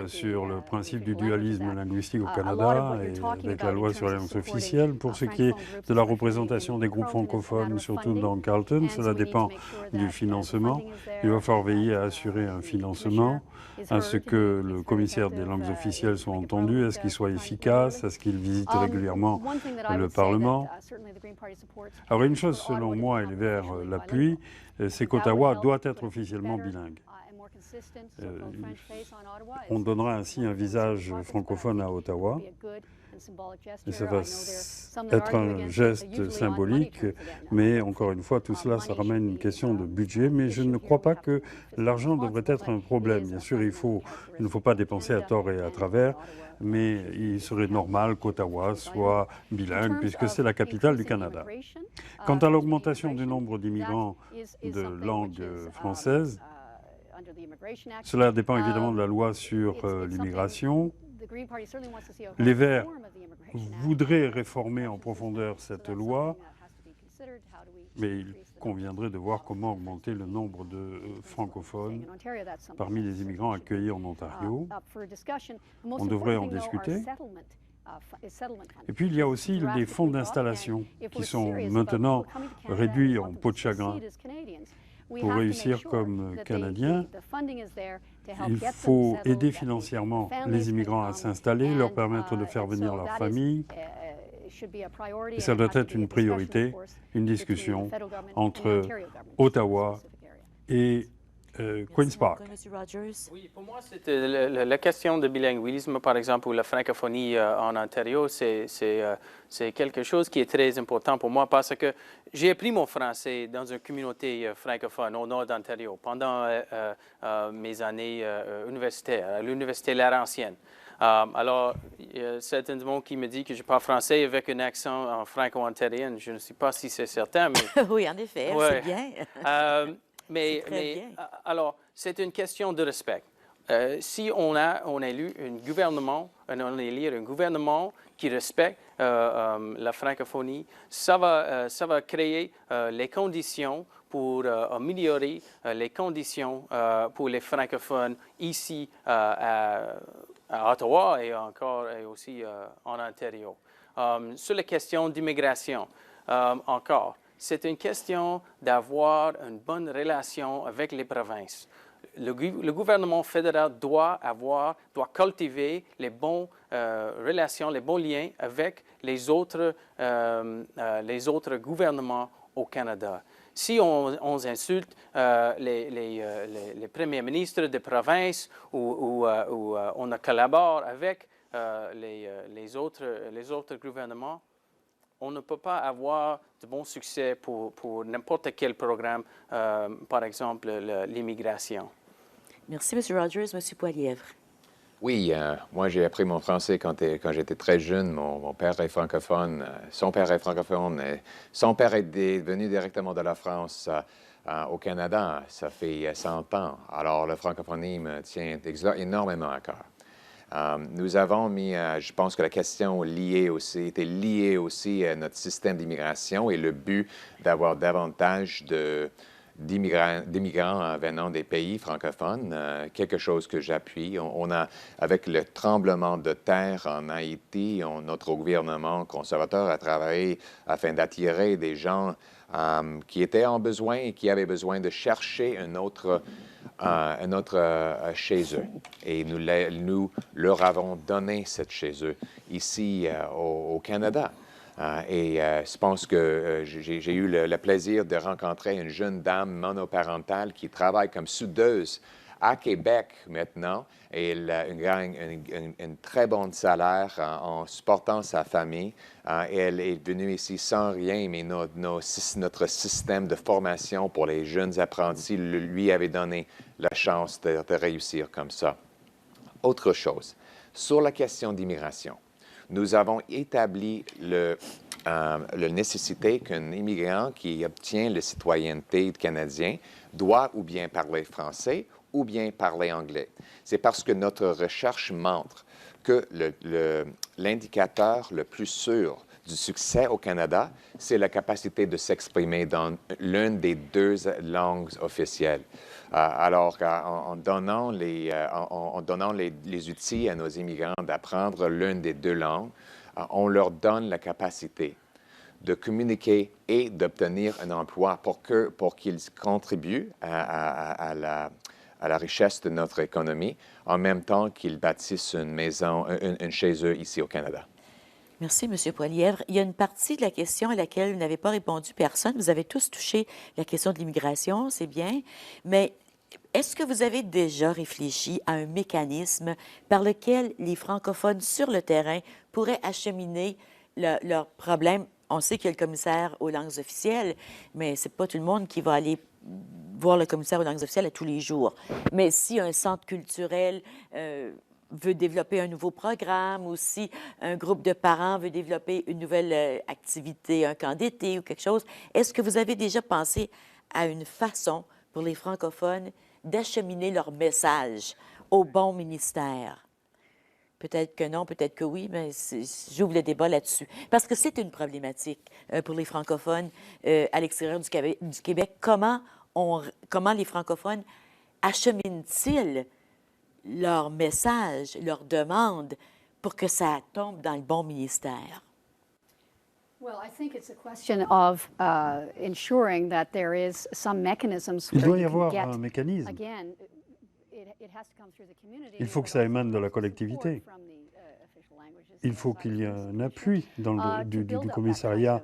sur le principe du dualisme dualisme linguistique au Canada et avec la loi sur les langues officielles. Pour ce qui est de la représentation des groupes francophones, surtout dans Carleton, cela dépend du financement. Il va falloir veiller à assurer un financement, à ce que le commissaire des langues officielles soit entendu, à ce qu'il soit efficace, à ce qu'il visite régulièrement le Parlement. Alors une chose, selon moi, et les Verts l'appuient, c'est qu'Ottawa doit être officiellement bilingue. On donnera ainsi un visage francophone à Ottawa. Et ça va être un geste symbolique, mais encore une fois, tout cela, ça ramène une question de budget. Mais je ne crois pas que l'argent devrait être un problème. Bien sûr, il ne faut pas dépenser à tort et à travers, mais il serait normal qu'Ottawa soit bilingue, puisque c'est la capitale du Canada. Quant à l'augmentation du nombre d'immigrants de langue française, cela dépend évidemment de la loi sur l'immigration. Les Verts voudraient réformer en profondeur cette loi, mais il conviendrait de voir comment augmenter le nombre de francophones parmi les immigrants accueillis en Ontario. On devrait en discuter. Et puis, il y a aussi les fonds d'installation qui sont maintenant réduits en peau de chagrin. Pour réussir comme Canadiens, il faut aider financièrement les immigrants à s'installer, leur permettre de faire venir leur famille. Et ça doit être une priorité, une discussion entre Ottawa et Queen's Park. Oui, pour moi, la question de bilinguisme, par exemple, ou la francophonie en Ontario, c'est quelque chose qui est très important pour moi parce que j'ai appris mon français dans une communauté francophone au nord d'Ontario pendant mes années universitaires, à l'Université Laurentienne. Alors, il y a certains monde qui me dit que je parle français avec un accent franco-ontarien. Je ne sais pas si c'est certain, mais... Oui, en effet, ouais. c'est bien. Alors, c'est une question de respect. Si on élit un gouvernement qui respecte la francophonie, ça va créer les conditions pour améliorer les conditions pour les francophones ici à Ottawa et aussi en Ontario. Sur la question d'immigration, encore, c'est une question d'avoir une bonne relation avec les provinces. Le gouvernement fédéral doit cultiver les bonnes relations, les bons liens avec les autres gouvernements au Canada. si on insulte les premiers ministres de province ou on collabore avec les autres gouvernements, on ne peut pas avoir de bon succès pour n'importe quel programme, par exemple l'immigration. Merci, M. Rogers. M. Poilievre. Oui, moi j'ai appris mon français quand j'étais très jeune. Mon père est francophone, son père est francophone. Son père est venu directement de la France au Canada. Ça fait 100 ans. Alors la francophonie me tient énormément à cœur. Nous avons mis, je pense que la question était liée aussi à notre système d'immigration et le but d'avoir davantage d'immigrants venant des pays francophones, quelque chose que j'appuie. Avec le tremblement de terre en Haïti, notre gouvernement conservateur a travaillé afin d'attirer des gens qui étaient en besoin et qui avaient besoin de chercher un autre chez eux. Et nous leur avons donné cette chez eux ici au Canada. Je pense que j'ai eu le plaisir de rencontrer une jeune dame monoparentale qui travaille comme soudeuse à Québec maintenant et elle gagne un très bon salaire en supportant sa famille. Et elle est venue ici sans rien, mais notre système de formation pour les jeunes apprentis lui avait donné la chance de réussir comme ça. Autre chose, sur la question d'immigration. Nous avons établi la nécessité qu'un immigrant qui obtient la citoyenneté canadienne doit ou bien parler français ou bien parler anglais. C'est parce que notre recherche montre que l'indicateur le plus sûr du succès au Canada, c'est la capacité de s'exprimer dans l'une des deux langues officielles. Alors, en donnant les outils à nos immigrants d'apprendre l'une des deux langues, on leur donne la capacité de communiquer et d'obtenir un emploi pour qu'ils contribuent à la richesse de notre économie, en même temps qu'ils bâtissent une maison, chez eux ici au Canada. Merci, M. Poilievre. Il y a une partie de la question à laquelle vous n'avez pas répondu personne. Vous avez tous touché la question de l'immigration, c'est bien, mais est-ce que vous avez déjà réfléchi à un mécanisme par lequel les francophones sur le terrain pourraient acheminer leurs problèmes? On sait qu'il y a le commissaire aux langues officielles, mais ce n'est pas tout le monde qui va aller voir le commissaire aux langues officielles à tous les jours. Mais si un centre culturel veut développer un nouveau programme ou si un groupe de parents veut développer une nouvelle activité, un camp d'été ou quelque chose, est-ce que vous avez déjà pensé à une façon pour les francophones d'acheminer leur message au bon ministère? Peut-être que non, peut-être que oui, mais j'ouvre le débat là-dessus. Parce que c'est une problématique pour les francophones à l'extérieur du Québec. Comment les francophones acheminent-ils leur message, leur demande pour que ça tombe dans le bon ministère? Il doit y avoir un mécanisme. Il faut que ça émane de la collectivité. Il faut qu'il y ait un appui du commissariat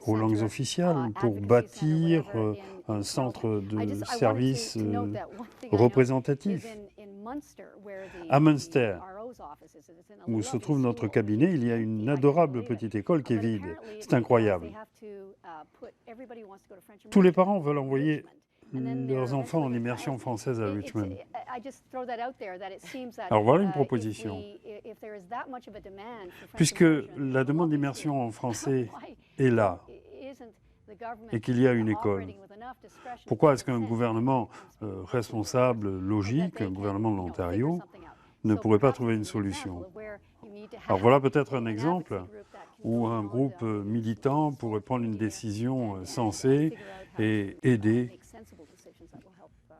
aux langues officielles pour bâtir un centre de services représentatif. À Munster, où se trouve notre cabinet, il y a une adorable petite école qui est vide. C'est incroyable. Tous les parents veulent envoyer leurs enfants en immersion française à Richmond. Alors voilà une proposition. Puisque la demande d'immersion en français est là et qu'il y a une école, pourquoi est-ce qu'un gouvernement responsable, logique, un gouvernement de l'Ontario, ne pourrait pas trouver une solution? Alors voilà peut-être un exemple où un groupe militant pourrait prendre une décision sensée et aider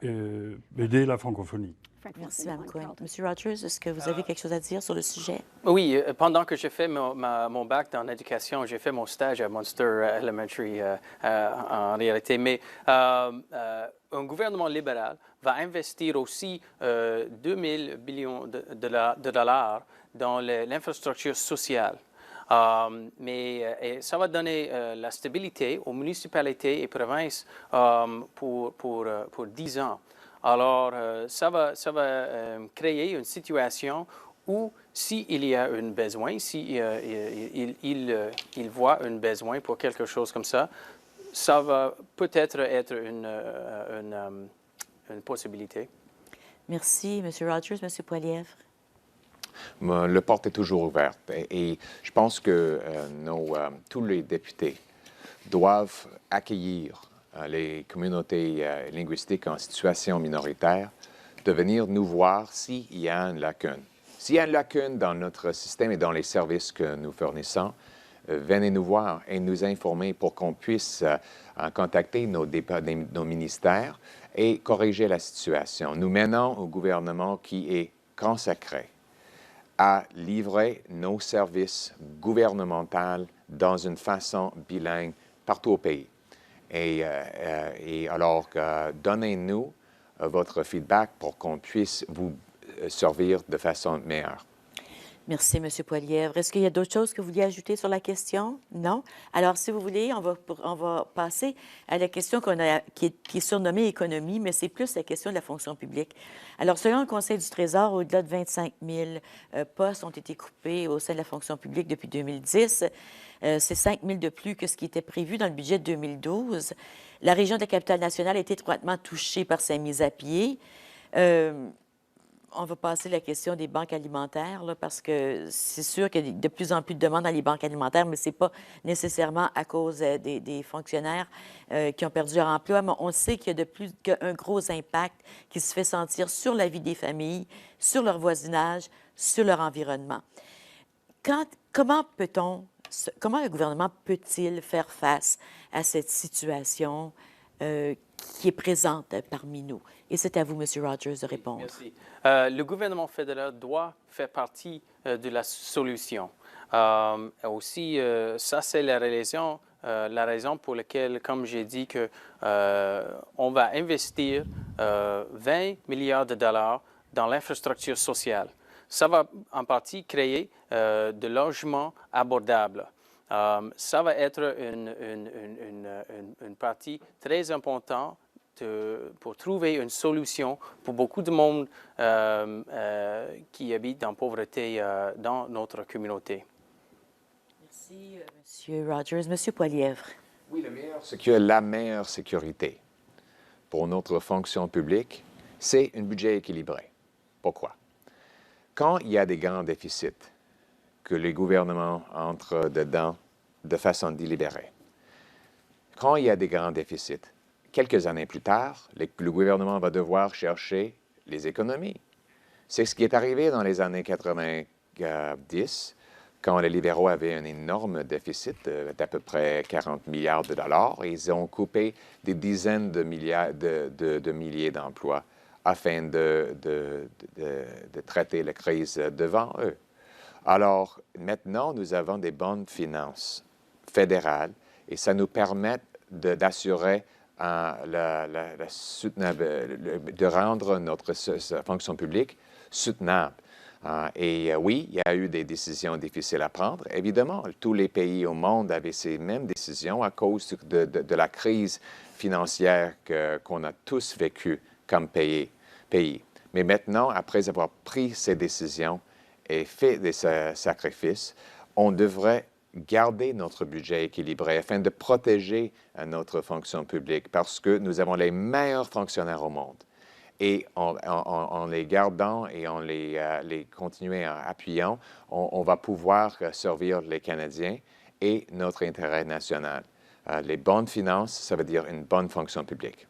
la francophonie. Merci, Mme Cohen. Monsieur Rogers, est-ce que vous avez quelque chose à dire sur le sujet? Oui, pendant que j'ai fait mon bac en éducation, j'ai fait mon stage à Munster Elementary en réalité. Mais un gouvernement libéral va investir aussi 2 000 millions de dollars dans l'infrastructure sociale. Mais ça va donner la stabilité aux municipalités et provinces pour 10 ans. Alors, ça va créer une situation où, s'il y a un besoin, s'il il voit un besoin pour quelque chose comme ça va peut-être être une possibilité. Merci, M. Rogers. M. Poilievre. La porte est toujours ouverte et je pense que tous les députés doivent accueillir les communautés linguistiques en situation minoritaire de venir nous voir s'il y a une lacune. S'il y a une lacune dans notre système et dans les services que nous fournissons, venez nous voir et nous informer pour qu'on puisse contacter nos ministères et corriger la situation. Nous menons au gouvernement qui est consacré à livrer nos services gouvernementaux dans une façon bilingue partout au pays. Et alors, donnez-nous votre feedback pour qu'on puisse vous servir de façon meilleure. Merci, M. Poilievre. Est-ce qu'il y a d'autres choses que vous vouliez ajouter sur la question? Non? Alors, si vous voulez, on va passer à la question qui est surnommée économie, mais c'est plus la question de la fonction publique. Alors, selon le Conseil du Trésor, au-delà de 25 000 postes ont été coupés au sein de la fonction publique depuis 2010. C'est 5 000 de plus que ce qui était prévu dans le budget de 2012. La région de la Capitale-Nationale a été étroitement touchée par sa mise à pied. On va passer la question des banques alimentaires, là, parce que c'est sûr qu'il y a de plus en plus de demandes dans les banques alimentaires, mais ce n'est pas nécessairement à cause des fonctionnaires qui ont perdu leur emploi, mais on sait qu'il y a qu'un gros impact qui se fait sentir sur la vie des familles, sur leur voisinage, sur leur environnement. Comment le gouvernement peut-il faire face à cette situation qui est présente parmi nous? Et c'est à vous, M. Rogers, de répondre. Merci. Le gouvernement fédéral doit faire partie de la solution. Aussi, ça, c'est la raison pour laquelle, comme j'ai dit, on va investir 20 milliards de dollars dans l'infrastructure sociale. Ça va en partie créer de logements abordables. Ça va être une partie très importante pour trouver une solution pour beaucoup de monde qui habite en pauvreté dans notre communauté. Merci, M. Rogers. M. Poilievre. Oui, la meilleure sécurité pour notre fonction publique, c'est un budget équilibré. Pourquoi? Quand il y a des grands déficits, que les gouvernements entrent dedans de façon délibérée, quand il y a des grands déficits, quelques années plus tard, le gouvernement va devoir chercher les économies. C'est ce qui est arrivé dans les années 90, quand les libéraux avaient un énorme déficit d'à peu près 40 milliards de dollars, et ils ont coupé des dizaines de milliers d'emplois afin de traiter la crise devant eux. Alors, maintenant, nous avons des bonnes finances fédérales et ça nous permet d'assurer de rendre notre fonction publique soutenable. Oui, il y a eu des décisions difficiles à prendre. Évidemment, tous les pays au monde avaient ces mêmes décisions à cause de la crise financière qu'on a tous vécue comme pays. Mais maintenant, après avoir pris ces décisions et fait des sacrifices, on devrait garder notre budget équilibré afin de protéger notre fonction publique parce que nous avons les meilleurs fonctionnaires au monde. Et en les gardant et en les continuer en appuyant, on va pouvoir servir les Canadiens et notre intérêt national. Les bonnes finances, ça veut dire une bonne fonction publique.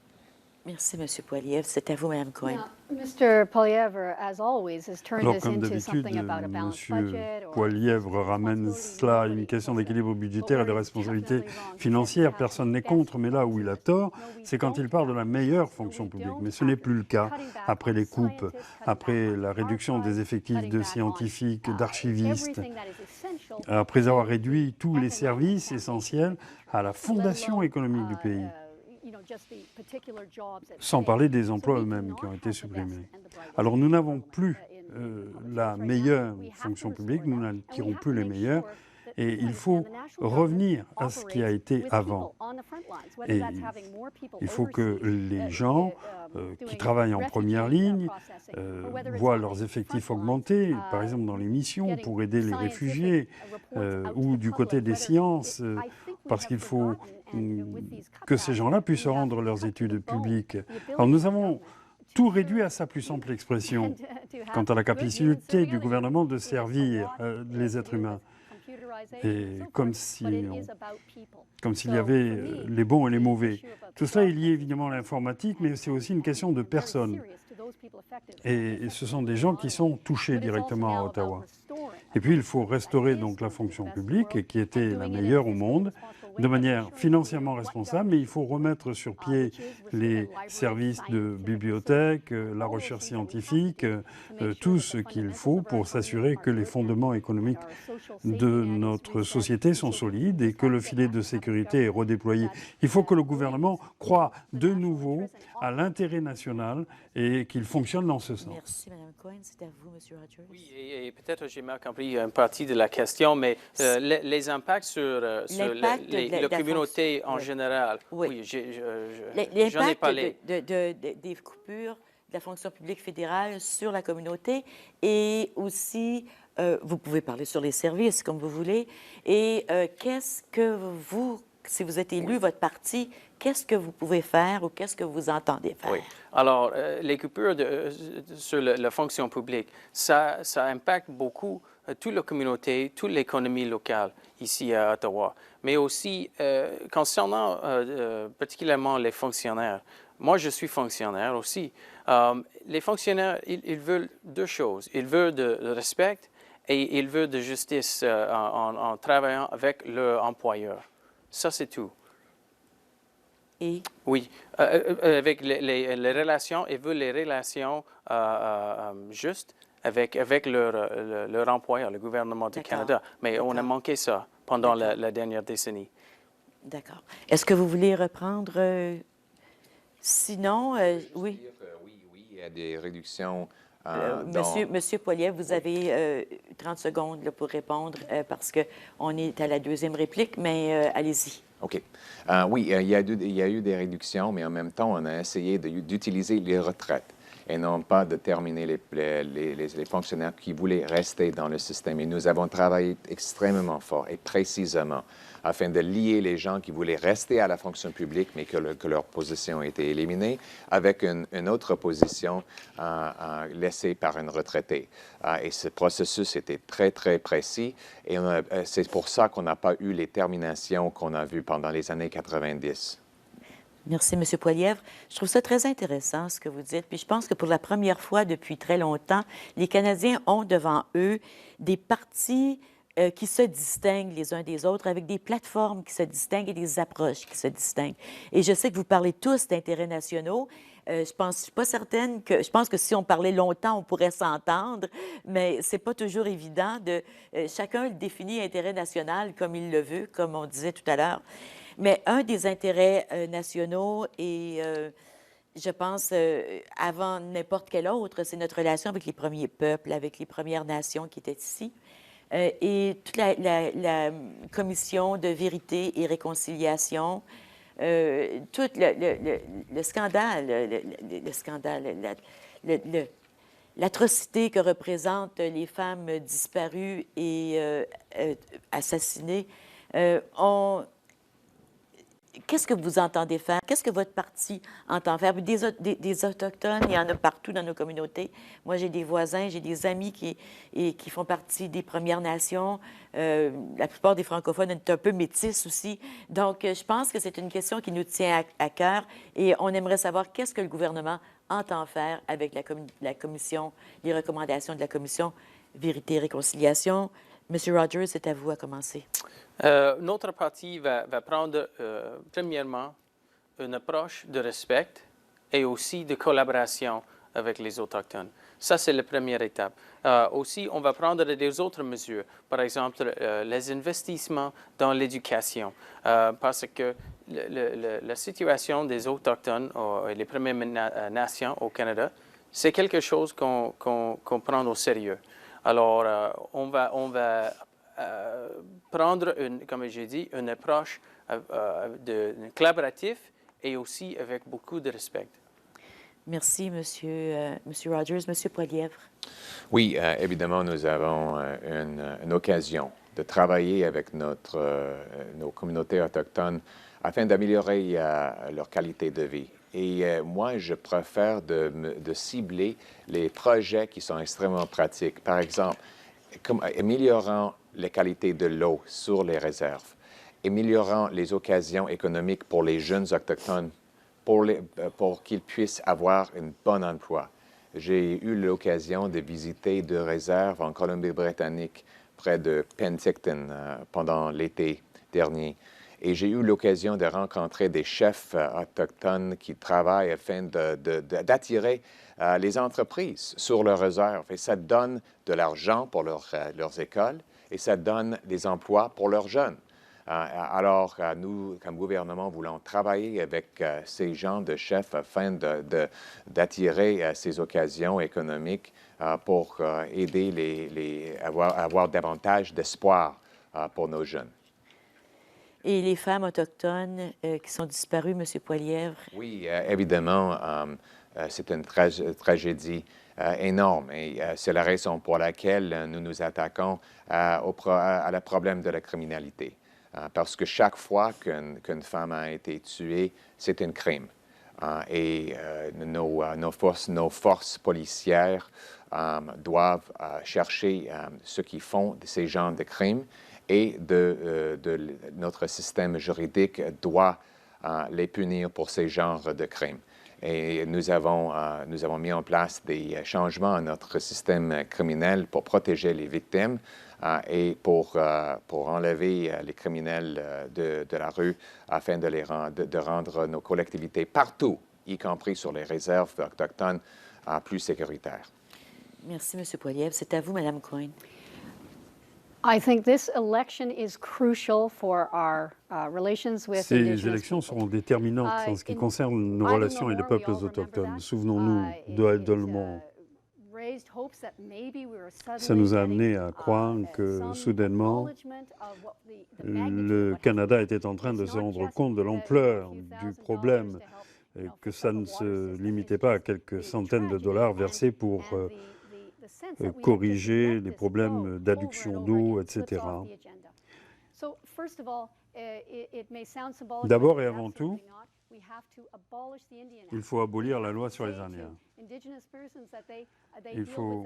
Merci, M. Poilievre. C'est à vous, Mme Cohen. Mr. Poilievre, as always, has turned Alors, this comme into d'habitude, something about a balanced budget. M. Poilievre ramène cela à une question d'équilibre budgétaire et de responsabilité financière. Personne n'est contre, mais là où il a tort, c'est quand il parle de la meilleure fonction publique. Mais ce n'est plus le cas après les coupes, après la réduction des effectifs de scientifiques, d'archivistes, après avoir réduit tous les services essentiels à la fondation économique du pays. Sans parler des emplois eux-mêmes qui ont été supprimés. Alors nous n'avons plus la meilleure fonction publique, nous n'attirons plus les meilleurs, Et il faut revenir à ce qui a été avant. Et il faut que les gens qui travaillent en première ligne voient leurs effectifs augmenter, par exemple dans les missions pour aider les réfugiés ou du côté des sciences, parce qu'il faut que ces gens-là puissent rendre leurs études publiques. Alors nous avons tout réduit à sa plus simple expression quant à la capacité du gouvernement de servir les êtres humains. Et comme s'il y avait les bons et les mauvais. Tout cela est lié évidemment à l'informatique, mais c'est aussi une question de personnes. Et ce sont des gens qui sont touchés directement à Ottawa. Et puis il faut restaurer donc la fonction publique, qui était la meilleure au monde, de manière financièrement responsable, mais il faut remettre sur pied les services de bibliothèque, la recherche scientifique, tout ce qu'il faut pour s'assurer que les fondements économiques de notre société sont solides et que le filet de sécurité est redéployé. Il faut que le gouvernement croie de nouveau à l'intérêt national et qu'il fonctionne dans ce sens. Merci, Mme Cohen. C'est à vous, M. Rogers. Oui, et peut-être j'ai mal compris une partie de la question, mais les impacts sur les communautés en général, oui, j'en ai parlé. Des coupures de la fonction publique fédérale sur la communauté et aussi, vous pouvez parler sur les services comme vous voulez, et qu'est-ce que vous, si vous êtes élu, votre parti, qu'est-ce que vous pouvez faire ou qu'est-ce que vous entendez faire? Oui. Alors, les coupures sur la fonction publique, ça impacte beaucoup toute la communauté, toute l'économie locale ici à Ottawa. Mais aussi, concernant particulièrement les fonctionnaires, moi je suis fonctionnaire aussi. Les fonctionnaires, ils veulent deux choses. Ils veulent de respect et ils veulent de justice en travaillant avec leur employeur. Ça, c'est tout. Et? Oui, avec les relations, ils veulent les relations justes avec leur employeur, le gouvernement du Canada. Mais on a manqué ça pendant la dernière décennie. D'accord. Est-ce que vous voulez reprendre? Sinon, oui. Oui, il y a des réductions. Monsieur Poilievre, vous avez 30 secondes là, pour répondre parce qu'on est à la deuxième réplique, mais allez-y. OK. Oui, il y a eu des réductions, mais en même temps, on a essayé d'utiliser les retraites et non pas de terminer les fonctionnaires qui voulaient rester dans le système. Et nous avons travaillé extrêmement fort et précisément afin de lier les gens qui voulaient rester à la fonction publique, mais que leur position était éliminée, avec une autre position laissée par un retraité. Et ce processus était très, très précis. Et c'est pour ça qu'on n'a pas eu les terminations qu'on a vues pendant les années 90. Merci, M. Poilievre. Je trouve ça très intéressant, ce que vous dites. Puis je pense que pour la première fois depuis très longtemps, les Canadiens ont devant eux des partis qui se distinguent les uns des autres, avec des plateformes qui se distinguent et des approches qui se distinguent. Et je sais que vous parlez tous d'intérêts nationaux. Je suis pas certaine que... Je pense que si on parlait longtemps, on pourrait s'entendre, mais c'est pas toujours évident de... chacun le définit intérêt national comme il le veut, comme on disait tout à l'heure. Mais un des intérêts nationaux et... je pense, avant n'importe quel autre, c'est notre relation avec les premiers peuples, avec les Premières Nations qui étaient ici. Et toute la commission de vérité et réconciliation, tout le scandale, l'atrocité que représentent les femmes disparues et assassinées, qu'est-ce que vous entendez faire? Qu'est-ce que votre parti entend faire? Des Autochtones, il y en a partout dans nos communautés. Moi, j'ai des voisins, j'ai des amis qui font partie des Premières Nations. La plupart des francophones sont un peu métis aussi. Donc, je pense que c'est une question qui nous tient à cœur et on aimerait savoir qu'est-ce que le gouvernement entend faire avec la commission, les recommandations de la commission Vérité et Réconciliation. Monsieur Rogers, c'est à vous à commencer. Notre parti va prendre, premièrement, une approche de respect et aussi de collaboration avec les Autochtones. Ça, c'est la première étape. Aussi, on va prendre des autres mesures, par exemple, les investissements dans l'éducation, parce que la situation des Autochtones et les Premières Nations au Canada, c'est quelque chose qu'on prend au sérieux. Alors, on va prendre, comme j'ai dit, une approche collaborative et aussi avec beaucoup de respect. Merci, Monsieur Rogers. Monsieur Poilievre. Oui, évidemment, nous avons une occasion de travailler avec nos communautés autochtones afin d'améliorer leur qualité de vie. Et moi, je préfère de cibler les projets qui sont extrêmement pratiques. Par exemple, améliorant la qualité de l'eau sur les réserves, améliorant les occasions économiques pour les jeunes autochtones pour qu'ils puissent avoir un bon emploi. J'ai eu l'occasion de visiter 2 réserves en Colombie-Britannique, près de Penticton, pendant l'été dernier. Et j'ai eu l'occasion de rencontrer des chefs autochtones qui travaillent afin d'attirer les entreprises sur leurs réserves. Et ça donne de l'argent pour leurs écoles et ça donne des emplois pour leurs jeunes. Alors, nous, comme gouvernement, voulons travailler avec ces gens de chefs afin d'attirer ces occasions économiques pour aider avoir davantage d'espoir pour nos jeunes. Et les femmes autochtones qui sont disparues, M. Poilievre? Oui, évidemment, c'est une tragédie énorme et c'est la raison pour laquelle nous nous attaquons à problème de la criminalité. Parce que chaque fois qu'une femme a été tuée, c'est un crime. Et nos forces policières doivent chercher ceux qui font ces genres de crimes et notre système juridique doit les punir pour ces genres de crimes. Et nous avons mis en place des changements à notre système criminel pour protéger les victimes et pour enlever les criminels de la rue afin de rendre nos collectivités partout, y compris sur les réserves autochtones, plus sécuritaires. Merci, M. Poilievre. C'est à vous, Mme Coyne. Ces élections seront déterminantes en ce qui concerne nos relations avec les peuples autochtones. Souvenons-nous d'Adelmont. Ça nous a amené à croire que, soudainement, le Canada était en train de se rendre compte de l'ampleur du problème, et que ça ne se limitait pas à quelques centaines de dollars versés pour corriger les problèmes d'adduction d'eau, etc. D'abord et avant tout, il faut abolir la loi sur les Indiens. Il faut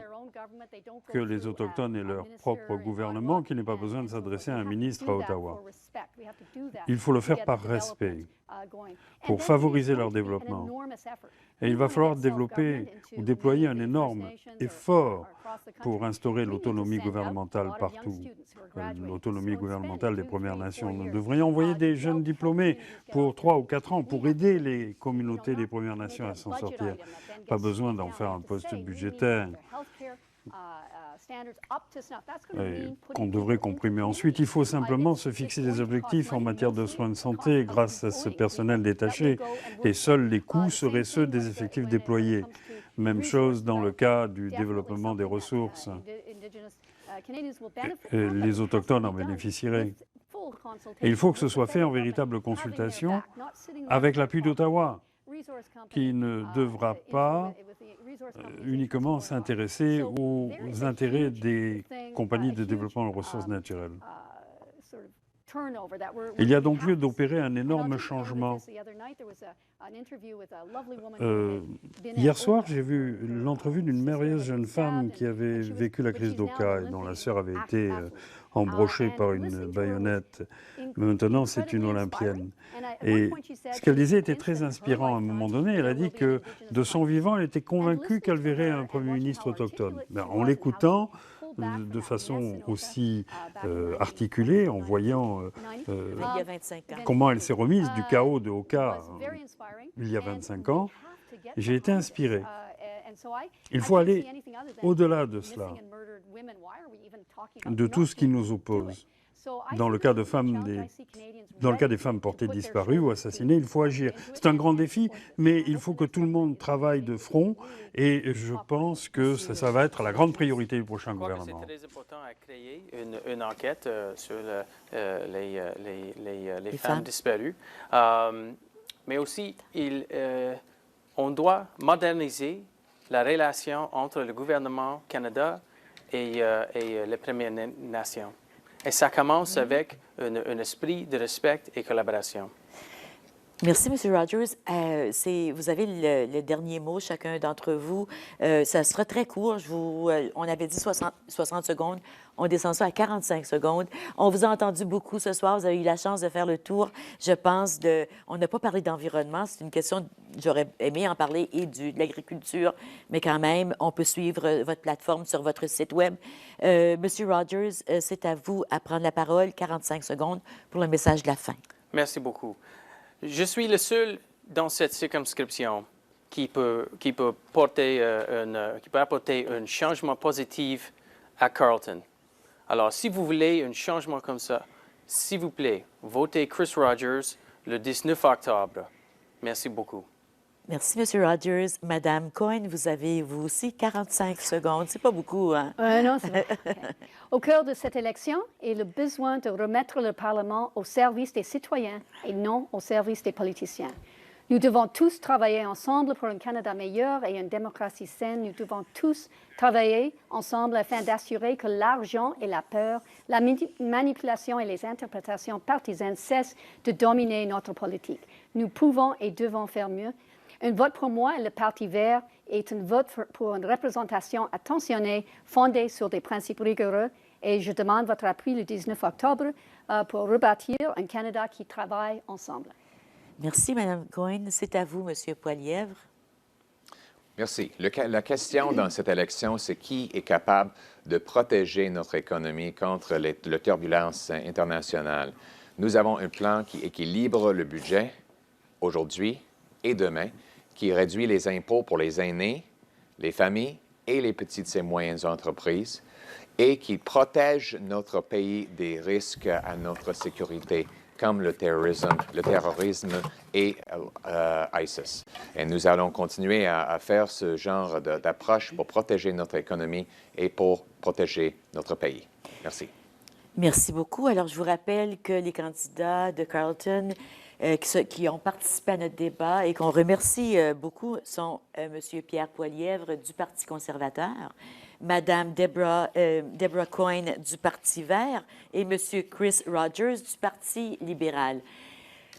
que les Autochtones aient leur propre gouvernement, qu'il n'ait pas besoin de s'adresser à un ministre à Ottawa. Il faut le faire par respect, pour favoriser leur développement. Et il va falloir développer ou déployer un énorme effort pour instaurer l'autonomie gouvernementale partout. L'autonomie gouvernementale des Premières Nations. Nous devrions envoyer des jeunes diplômés pour 3 ou 4 ans pour aider les communautés des Premières Nations à s'en sortir. Pas besoin d'en faire un poste budgétaire qu'on devrait comprimer. Ensuite, il faut simplement se fixer des objectifs en matière de soins de santé grâce à ce personnel détaché. Et seuls les coûts seraient ceux des effectifs déployés. Même chose dans le cas du développement des ressources. Les Autochtones en bénéficieraient. Et il faut que ce soit fait en véritable consultation avec l'appui d'Ottawa, qui ne devra pas uniquement s'intéresser aux intérêts des compagnies de développement de ressources naturelles. Il y a donc lieu d'opérer un énorme changement. Hier soir, j'ai vu l'entrevue d'une merveilleuse jeune femme qui avait vécu la crise d'Oka et dont la sœur avait été embrochée par une baïonnette. Maintenant, c'est une Olympienne. Et ce qu'elle disait était très inspirant. À un moment donné, elle a dit que de son vivant, elle était convaincue qu'elle verrait un Premier ministre autochtone. En l'écoutant, de façon aussi articulée, en voyant comment elle s'est remise du chaos de Oka il y a 25 ans, j'ai été inspiré. Il faut aller au-delà de cela, de tout ce qui nous oppose. Dans le cas de dans le cas des femmes portées disparues ou assassinées, il faut agir. C'est un grand défi, mais il faut que tout le monde travaille de front et je pense que ça va être la grande priorité du prochain gouvernement. C'est très important à créer une enquête sur les femmes disparues. Mais aussi, on doit moderniser la relation entre le gouvernement Canada et les Premières Nations. Et ça commence avec un esprit de respect et collaboration. Merci, M. Rogers. Vous avez le dernier mot, chacun d'entre vous. Ça sera très court. On avait dit 60 secondes. On descend ça à 45 secondes. On vous a entendu beaucoup ce soir. Vous avez eu la chance de faire le tour, je pense, On n'a pas parlé d'environnement. C'est une question, j'aurais aimé en parler, et de l'agriculture, mais quand même, on peut suivre votre plateforme sur votre site Web. Monsieur Rogers, c'est à vous à prendre la parole. 45 secondes pour le message de la fin. Merci beaucoup. Je suis le seul dans cette circonscription qui peut apporter un changement positif à Carleton. Alors, si vous voulez un changement comme ça, s'il vous plaît, votez Chris Rogers le 19 octobre. Merci beaucoup. Merci, M. Rogers. Madame Coyne, vous avez, vous aussi, 45 secondes. C'est pas beaucoup, hein? Non, c'est vrai. Au cœur de cette élection est le besoin de remettre le Parlement au service des citoyens et non au service des politiciens. Nous devons tous travailler ensemble pour un Canada meilleur et une démocratie saine. Nous devons tous travailler ensemble afin d'assurer que l'argent et la peur, la manipulation et les interprétations partisanes cessent de dominer notre politique. Nous pouvons et devons faire mieux. Un vote pour moi et le Parti vert est un vote pour une représentation attentionnée, fondée sur des principes rigoureux. Et je demande votre appui le 19 octobre pour rebâtir un Canada qui travaille ensemble. Merci, Mme Coyne. C'est à vous, M. Poilievre. Merci. La question dans cette élection, c'est qui est capable de protéger notre économie contre les turbulences internationales. Nous avons un plan qui équilibre le budget aujourd'hui et demain, qui réduit les impôts pour les aînés, les familles et les petites et moyennes entreprises, et qui protège notre pays des risques à notre sécurité, comme le terrorisme et ISIS. Et nous allons continuer à faire ce genre d'approche pour protéger notre économie et pour protéger notre pays. Merci. Merci beaucoup. Alors, je vous rappelle que les candidats de Carleton qui ont participé à notre débat et qu'on remercie beaucoup sont M. Pierre Poilievre du Parti conservateur, Mme Deborah Coyne du Parti vert et M. Chris Rogers du Parti libéral.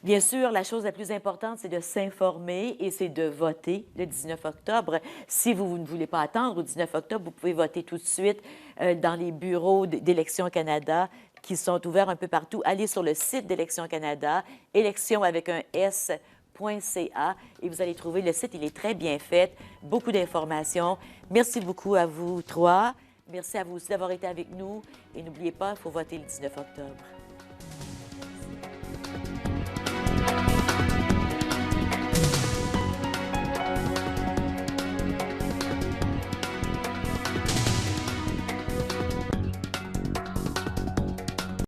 Bien sûr, la chose la plus importante, c'est de s'informer et c'est de voter le 19 octobre. Si vous ne voulez pas attendre au 19 octobre, vous pouvez voter tout de suite dans les bureaux d'Élections Canada qui sont ouverts un peu partout. Allez sur le site d'Élections Canada, élections avec un S.ca, et vous allez trouver le site. Il est très bien fait, beaucoup d'informations. Merci beaucoup à vous trois. Merci à vous aussi d'avoir été avec nous. Et n'oubliez pas, il faut voter le 19 octobre.